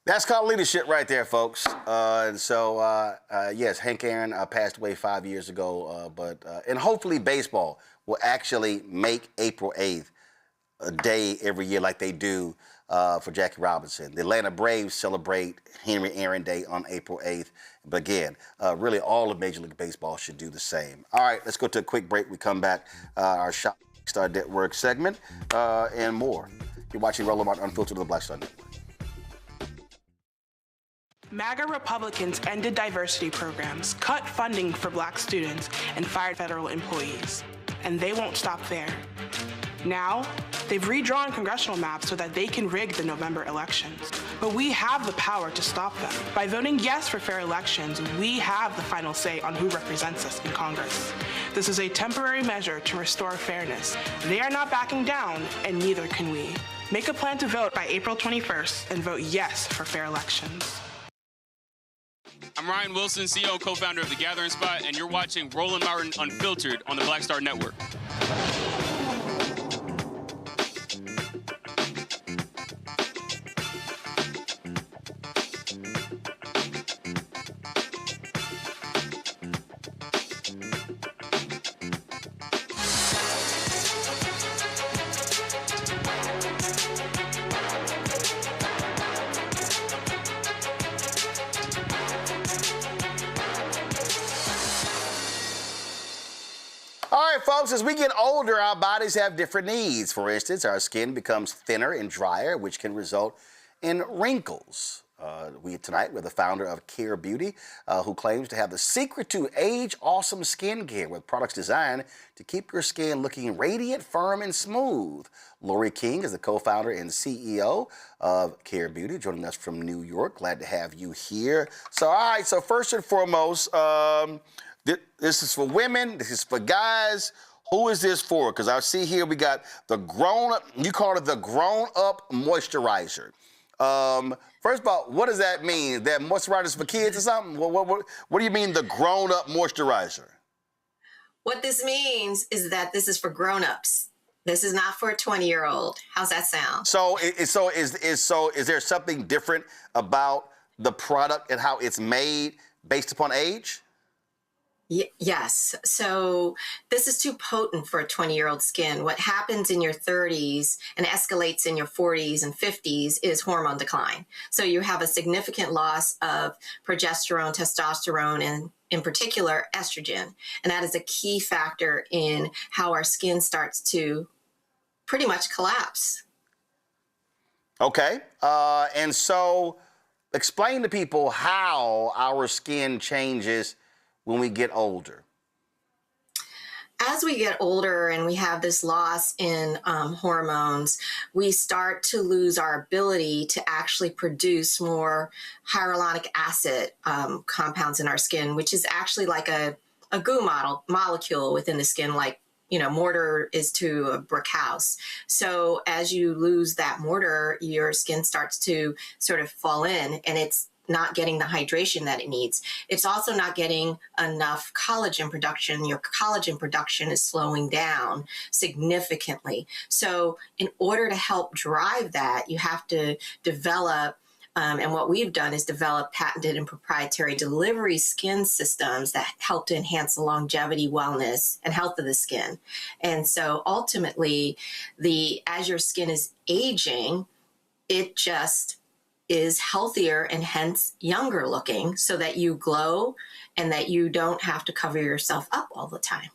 That's called leadership right there, folks. And so, yes, Hank Aaron passed away 5 years ago. And hopefully baseball will actually make April 8th a day every year like they do for Jackie Robinson. The Atlanta Braves celebrate Henry Aaron Day on April 8th. But again, really all of Major League Baseball should do the same. All right, let's go to a quick break. We come back, our Shop Star Network segment and more. You're watching Roland Unfiltered on the Black Star Network. MAGA Republicans ended diversity programs, cut funding for black students, and fired federal employees. And they won't stop there. Now, they've redrawn congressional maps so that they can rig the November elections. But we have the power to stop them. By voting yes for fair elections, we have the final say on who represents us in Congress. This is a temporary measure to restore fairness. They are not backing down, and neither can we. Make a plan to vote by April 21st and vote yes for fair elections. I'm Ryan Wilson, CEO and co-founder of The Gathering Spot, and you're watching Roland Martin Unfiltered on the Black Star Network. Folks, as we get older, our bodies have different needs. For instance, our skin becomes thinner and drier, which can result in wrinkles. Tonight with the founder of Care Beauty, who claims to have the secret to age-awesome skincare with products designed to keep your skin looking radiant, firm, and smooth. Lori King is the co-founder and CEO of Care Beauty, joining us from New York. Glad to have you here. So, all right, so first and foremost, this is for women, this is for guys. Who is this for? Because I see here we got the grown-up, you call it the grown-up moisturizer. First of all, what does that mean? That moisturizer is for kids or something? What do you mean the grown-up moisturizer? What this means is that this is for grown-ups. This is not for a 20-year-old. How's that sound? So is there something different about the product and how it's made based upon age? Yes. So this is too potent for a 20-year-old skin. What happens in your 30s and escalates in your 40s and 50s is hormone decline. So you have a significant loss of progesterone, testosterone, and in particular, estrogen. And that is a key factor in how our skin starts to pretty much collapse. Okay. And so explain to people how our skin changes when we get older. As we get older and we have this loss in hormones, we start to lose our ability to actually produce more hyaluronic acid compounds in our skin, which is actually like a goo molecule within the skin, like, you know, mortar is to a brick house. So as you lose that mortar, your skin starts to sort of fall in, and it's not getting the hydration that it needs. It's also not getting enough collagen production. Your collagen production is slowing down significantly. So in order to help drive that, you have to develop, and what we've done is develop patented and proprietary delivery skin systems that help to enhance the longevity, wellness, and health of the skin. And so ultimately, as your skin is aging, it just is healthier and hence younger looking, so that you glow and that you don't have to cover yourself up all the time.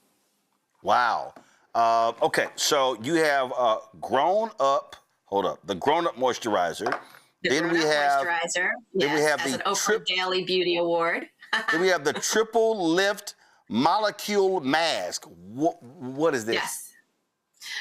Wow. Okay, so you have the grown-up moisturizer. Then we have moisturizer. Yes, we have an Oprah Daily Beauty Award. Then we have the Triple Lift Molecule Mask. What is this? Yes.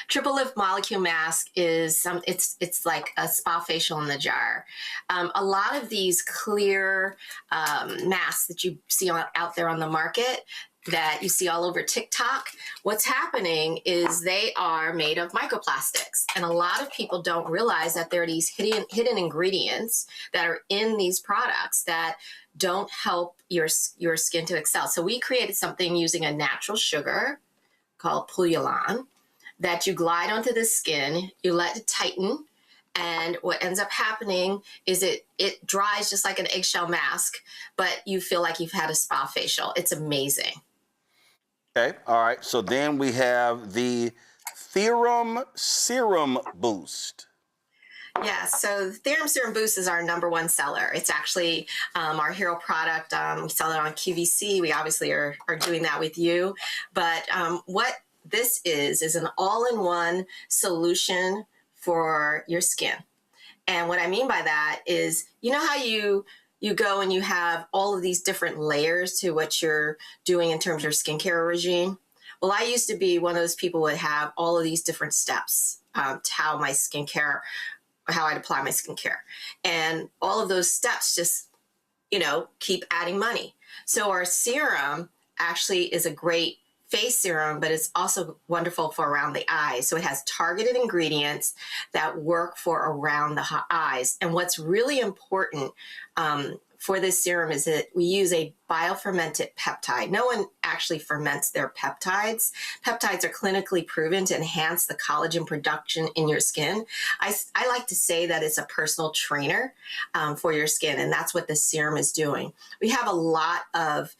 Triple Lift Molecule Mask is it's like a spa facial in the jar. A lot of these clear masks that you see out there on the market, that you see all over TikTok, what's happening is they are made of microplastics. And a lot of people don't realize that there are these hidden ingredients that are in these products that don't help your skin to excel. So we created something using a natural sugar called Pouillan that you glide onto the skin, you let it tighten, and what ends up happening is it dries just like an eggshell mask, but you feel like you've had a spa facial. It's amazing. Okay, all right. So then we have the Theorem Serum Boost. Yeah, so the Theorem Serum Boost is our #1 seller. It's actually our hero product. We sell it on QVC. We obviously are doing that with you. But what this is an all-in-one solution for your skin. And what I mean by that is, you know how you go and you have all of these different layers to what you're doing in terms of your skincare regime? Well, I used to be one of those people who would have all of these different steps to how I'd apply my skincare. And all of those steps just, keep adding money. So our serum actually is a great face serum, but it's also wonderful for around the eyes. So it has targeted ingredients that work for around the eyes. And what's really important for this serum is that we use a biofermented peptide. No one actually ferments their peptides. Peptides are clinically proven to enhance the collagen production in your skin. I like to say that it's a personal trainer for your skin, and that's what this serum is doing. We have a lot of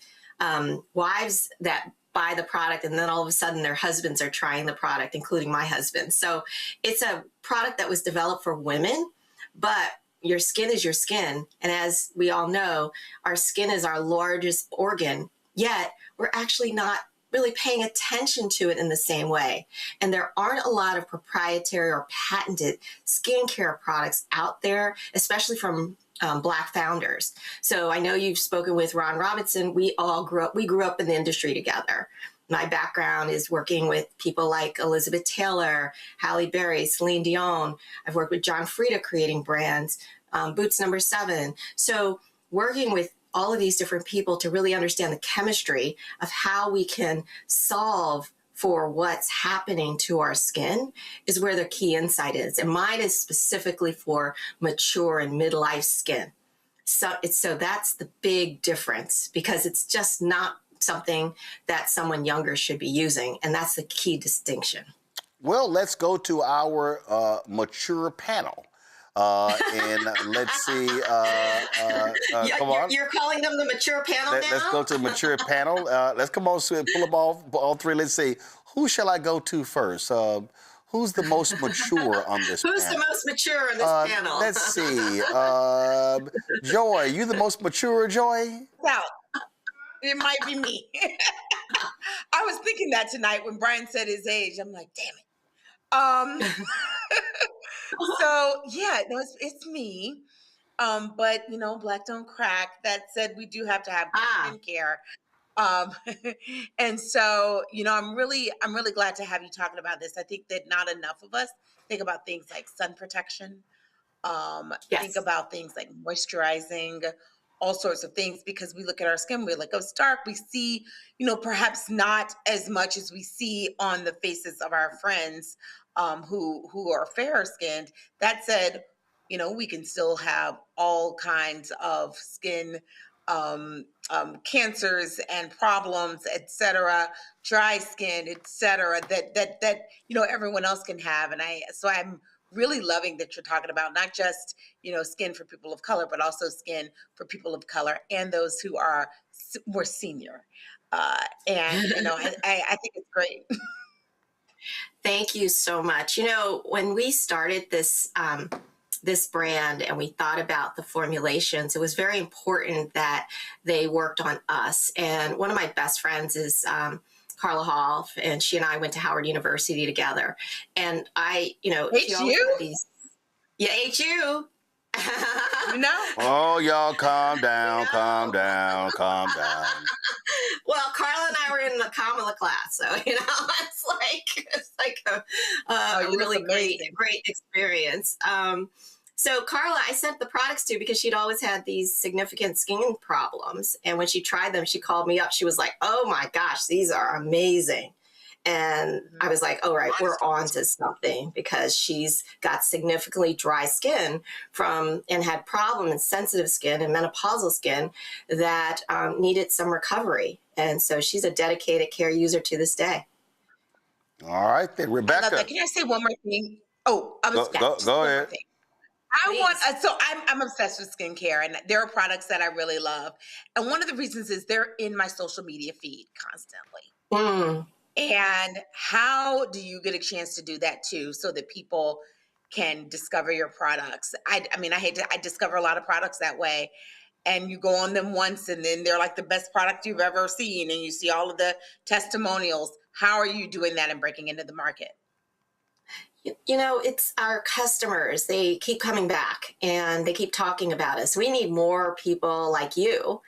wives that buy the product, and then all of a sudden their husbands are trying the product, including my husband. So it's a product that was developed for women, but your skin is your skin. And as we all know, our skin is our largest organ, yet we're actually not really paying attention to it in the same way. And there aren't a lot of proprietary or patented skincare products out there, especially from Black founders. So I know you've spoken with Ron Robinson. We grew up in the industry together. My background is working with people like Elizabeth Taylor, Halle Berry, Celine Dion. I've worked with John Frieda creating brands, Boots No. 7. So working with all of these different people to really understand the chemistry of how we can solve for what's happening to our skin is where the key insight is. And mine is specifically for mature and midlife skin. So that's the big difference, because it's just not something that someone younger should be using. And that's the key distinction. Well, let's go to our mature panel. And let's see. Come on. You're calling them the mature panel now? Let's go to the mature panel. Let's come on, so pull them all three. Let's see. Who shall I go to first? Who's the most mature on this panel? Who's the most mature on this panel? Let's see. Joy, you the most mature, Joy? Well, it might be me. I was thinking that tonight when Brian said his age. I'm like, damn it. So yeah, no, it's me. But you know, Black don't crack. That said, we do have to have skincare. And so, you know, I'm really glad to have you talking about this. I think that not enough of us think about things like sun protection, think about things like moisturizing, all sorts of things, because we look at our skin, we're like, oh, it's dark. We see, you know, perhaps not as much as we see on the faces of our friends who are fairer skinned. That said, you know, we can still have all kinds of skin cancers and problems, etc., dry skin, etc., that you know everyone else can have. And I'm really loving that you're talking about not just, you know, skin for people of color, but also skin for people of color and those who are more senior. And you know, I think it's great. Thank you so much. You know, when we started this brand and we thought about the formulations, it was very important that they worked on us. And one of my best friends is Carla Hall, and she and I went to Howard University together. And HU? Yeah, HU. No. Oh, y'all, calm down, calm down, calm down. Well, Carla and I were in the Kamala class, so you know, it's like a really great experience. So Carla, I sent the products to because she'd always had these significant skin problems, and when she tried them, she called me up. She was like, "Oh my gosh, these are amazing." And I was like, all right, we're on to something, because she's got significantly dry skin and had problem in sensitive skin and menopausal skin that needed some recovery. And so she's a dedicated care user to this day. All right, then, Rebecca. Can I say one more thing? Oh, I was go ahead. I'm obsessed with skincare, and there are products that I really love. And one of the reasons is they're in my social media feed constantly. And how do you get a chance to do that too, so that people can discover your products? I discover a lot of products that way, and you go on them once and then they're like the best product you've ever seen, and you see all of the testimonials. How are you doing that and breaking into the market? You know, it's our customers. They keep coming back and they keep talking about us. We need more people like you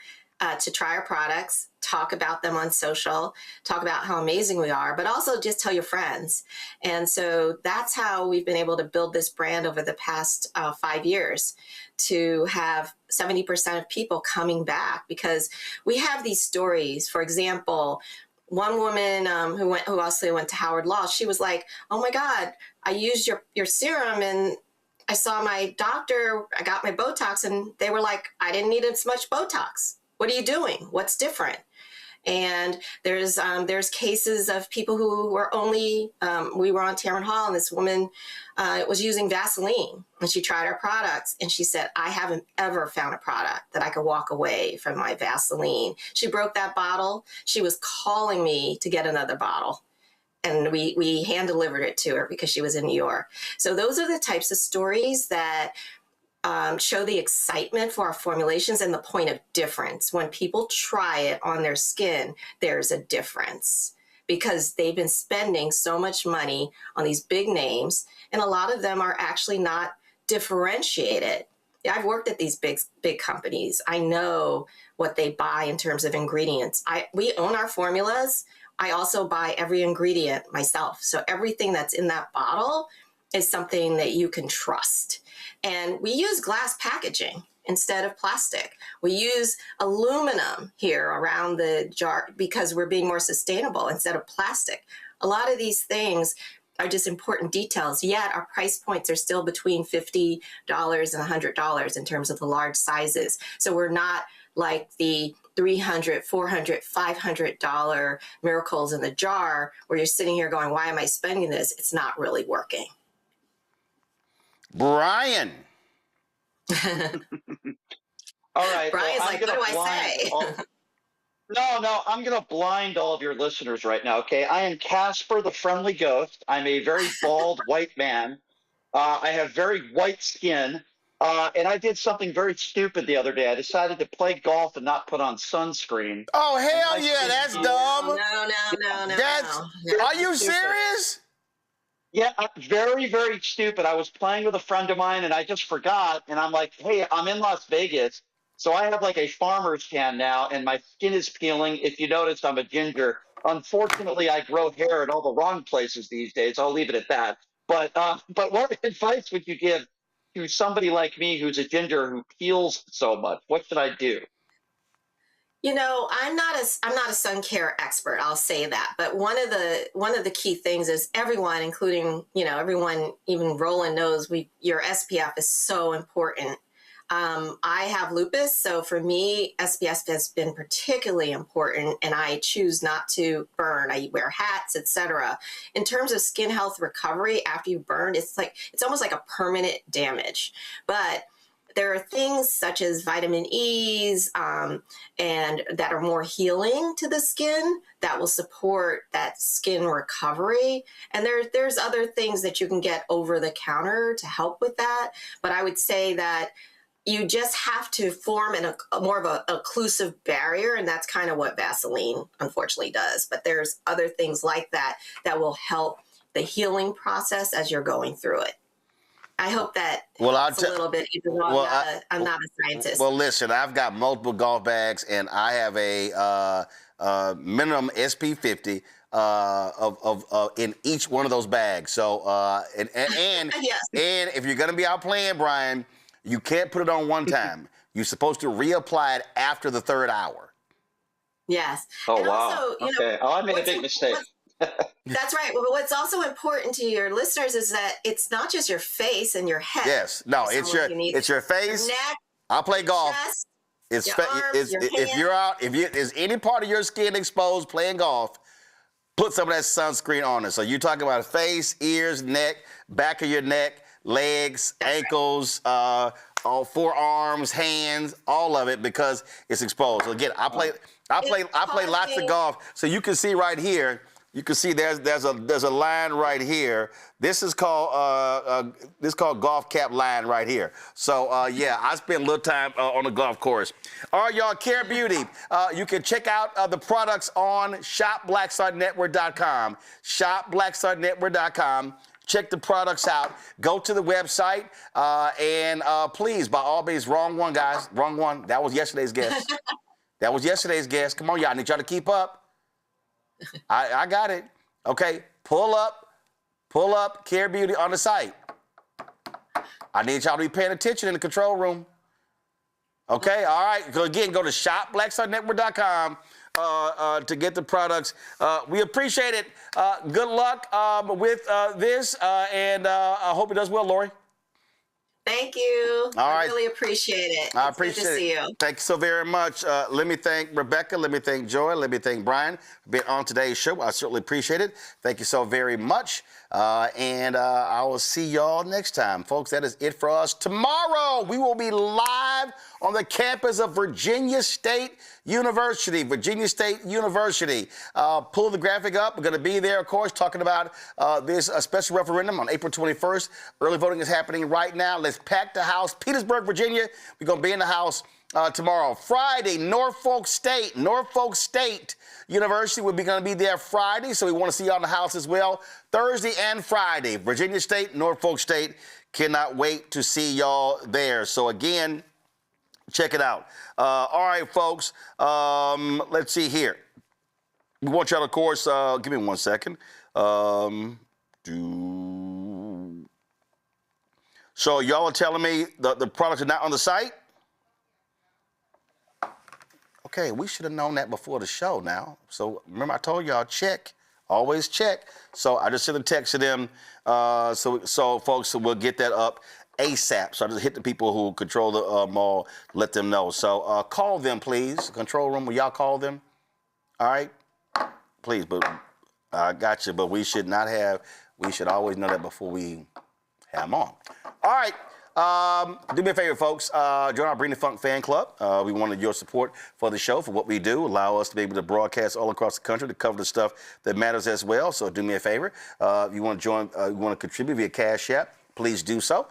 to try our products, talk about them on social, talk about how amazing we are, but also just tell your friends. And so that's how we've been able to build this brand over the past 5 years, to have 70% of people coming back, because we have these stories. For example, one woman who also went to Howard Law, she was like, "Oh my God, I used your serum and I saw my doctor, I got my Botox, and they were like, I didn't need as much Botox. What are you doing? What's different?" And there's cases of people who were only, we were on Tarrant Hall, and this woman was using Vaseline, and she tried our products, and she said, "I haven't ever found a product that I could walk away from my Vaseline." She broke that bottle. She was calling me to get another bottle. And we hand delivered it to her because she was in New York. So those are the types of stories that show the excitement for our formulations and the point of difference. When people try it on their skin, there's a difference because they've been spending so much money on these big names, and a lot of them are actually not differentiated. I've worked at these big companies. I know what they buy in terms of ingredients. We own our formulas. I also buy every ingredient myself. So everything that's in that bottle is something that you can trust. And we use glass packaging instead of plastic. We use aluminum here around the jar because we're being more sustainable instead of plastic. A lot of these things are just important details, yet our price points are still between $50 and $100 in terms of the large sizes. So we're not like the $300, $400, $500 miracles in the jar where you're sitting here going, why am I spending this? It's not really working. Brian. All right. Brian's well, like, what do I say? No, I'm going to blind all of your listeners right now, okay? I am Casper the Friendly Ghost. I'm a very bald white man. I have very white skin. And I did something very stupid the other day. I decided to play golf and not put on sunscreen. Oh, hell yeah, that's dumb. No. Are you serious? Yeah, very, very stupid. I was playing with a friend of mine, and I just forgot. And I'm like, hey, I'm in Las Vegas. So I have like a farmer's tan now, and my skin is peeling. If you notice, I'm a ginger. Unfortunately, I grow hair in all the wrong places these days. I'll leave it at that. But what advice would you give to somebody like me who's a ginger who peels so much? What should I do? You know, I'm not a sun care expert. I'll say that. But one of the key things is everyone, including everyone, even Roland knows your SPF is so important. I have lupus, so for me, SPF has been particularly important, and I choose not to burn. I wear hats, etc. In terms of skin health recovery after you burn, it's almost like a permanent damage. But there are things such as vitamin E's and that are more healing to the skin that will support that skin recovery. And there's other things that you can get over the counter to help with that. But I would say that you just have to form more of an occlusive barrier, and that's kind of what Vaseline unfortunately does. But there's other things like that that will help the healing process as you're going through it. I hope that helps a little bit, even though I'm not a scientist. Well, listen, I've got multiple golf bags, and I have a minimum SP 50 in each one of those bags. So, and Yes. and if you're going to be out playing, Brian, you can't put it on one time. You're supposed to reapply it after the third hour. Yes. Oh, and wow. Also, okay. I made a big mistake. That's right. Well, what's also important to your listeners is that it's not just your face and your head. Yes. No, it's your face. Your neck, I play golf. chest, It's your arms, your if you're out, if is any part of your skin exposed playing golf, put some of that sunscreen on it. So you're talking about face, ears, neck, back of your neck, legs, ankles, all forearms, hands, all of it, because it's exposed. So again, I play lots of golf. So you can see right here. You can see there's a line right here. This is called golf cap line right here. So yeah, I spend a little time on the golf course. All right, y'all, Care Beauty. You can check out the products on shopblackstarnetwork.com. Shopblackstarnetwork.com. Check the products out. Go to the website and please, by all means, wrong one, guys. Wrong one. That was yesterday's guest. That was yesterday's guest. Come on, y'all. I need y'all to keep up. I got it. Okay, pull up Care Beauty on the site. I need y'all to be paying attention in the control room. Okay, all right. Go to shopblackstarnetwork.com to get the products. We appreciate it. Good luck with this, and I hope it does well, Lori. Thank you. I really appreciate it. I It's appreciate good to see it. you. Thank you so very much. Let me thank Rebecca. Let me thank Joy. Let me thank Brian for being on today's show. I certainly appreciate it. Thank you so very much. And I will see y'all next time. Folks, that is it for us. Tomorrow, we will be live on the campus of Virginia State University. Virginia State University. Pull the graphic up. We're going to be there, of course, talking about this special referendum on April 21st. Early voting is happening right now. Let's pack the house. Petersburg, Virginia. We're going to be in the house tomorrow. Friday, Norfolk State University. We're going to be there Friday, so we want to see y'all in the house as well. Thursday and Friday, Virginia State, Norfolk State. Cannot wait to see y'all there. So again, check it out. All right, folks, let's see here. We want y'all, of course, give me 1 second. So y'all are telling me the products are not on the site? Okay, we should have known that before the show now. So remember I told y'all, check, always check. So I just sent a text to them. So folks, we'll get that up ASAP. So I just hit the people who control the mall, let them know. So call them, please. Control room, will y'all call them? All right? Please, but I got you. But we should always know that before we have them on. All right. Do me a favor, folks. Join our Bring the Funk fan club. We wanted your support for the show, for what we do. Allow us to be able to broadcast all across the country to cover the stuff that matters as well. So do me a favor. If you want to join, you want to contribute via Cash App, please do so.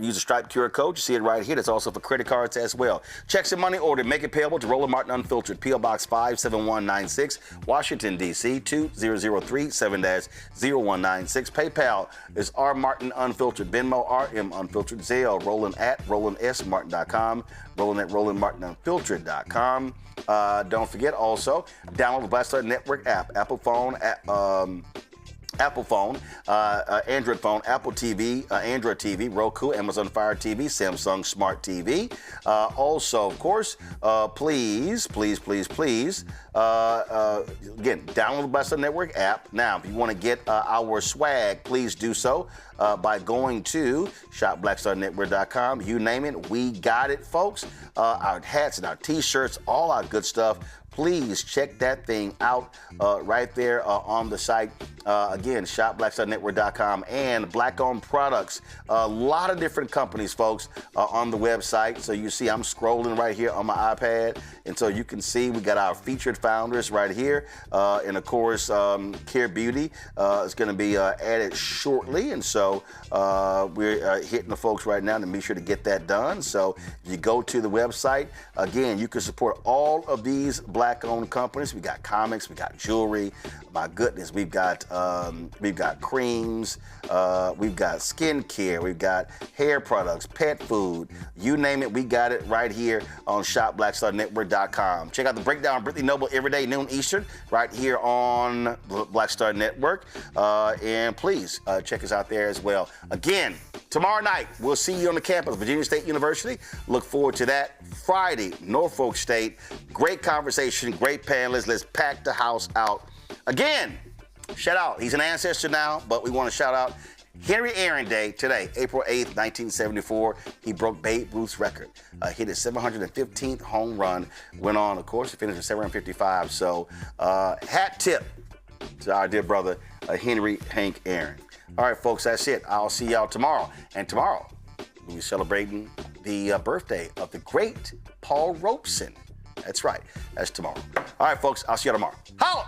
Use the Stripe QR code. You see it right here. That's also for credit cards as well. Checks and money order. Make it payable to Roland Martin Unfiltered. P.O. Box 57196, Washington, D.C. 20037-0196. PayPal is R Martin Unfiltered. Venmo RM Unfiltered. Zelle Roland at RolandSMartin.com. Roland at RolandMartinUnfiltered.com. Don't forget also, download the Black Star Network app. Apple phone, Android phone, Apple TV, Android TV, Roku, Amazon Fire TV, Samsung Smart TV. Also, of course, please, again, download the Black Star Network app. Now, if you want to get our swag, please do so by going to shopblackstarnetwork.com. You name it, we got it, folks. Our hats and our T-shirts, all our good stuff. Please check that thing out right there on the site. Again, shopblackstarnetwork.com and Black-owned products. A lot of different companies, folks, on the website. So you see I'm scrolling right here on my iPad. And so you can see we got our featured founders right here. And, of course, Care Beauty is going to be added shortly. And so we're hitting the folks right now to make sure to get that done. So if you go to the website, again, you can support all of these Black-owned companies. We got comics, we got jewelry. My goodness, we've got creams, we've got skincare, we've got hair products, pet food, you name it, we got it right here on shopblackstarnetwork.com. Check out the breakdown of Brittany Noble every day, noon Eastern, right here on Black Star Network. And please check us out there as well. Again, tomorrow night, we'll see you on the campus of Virginia State University. Look forward to that. Friday, Norfolk State. Great conversation, great panelists. Let's pack the house out. Again, shout out. He's an ancestor now, but we want to shout out Henry Aaron Day today, April 8th, 1974. He broke Babe Ruth's record. Hit his 715th home run. Went on, of course, to finish at 755. So, hat tip to our dear brother, Henry Hank Aaron. All right, folks, that's it. I'll see y'all tomorrow. And tomorrow, we'll be celebrating the birthday of the great Paul Robeson. That's right. That's tomorrow. All right, folks, I'll see you tomorrow. Holla!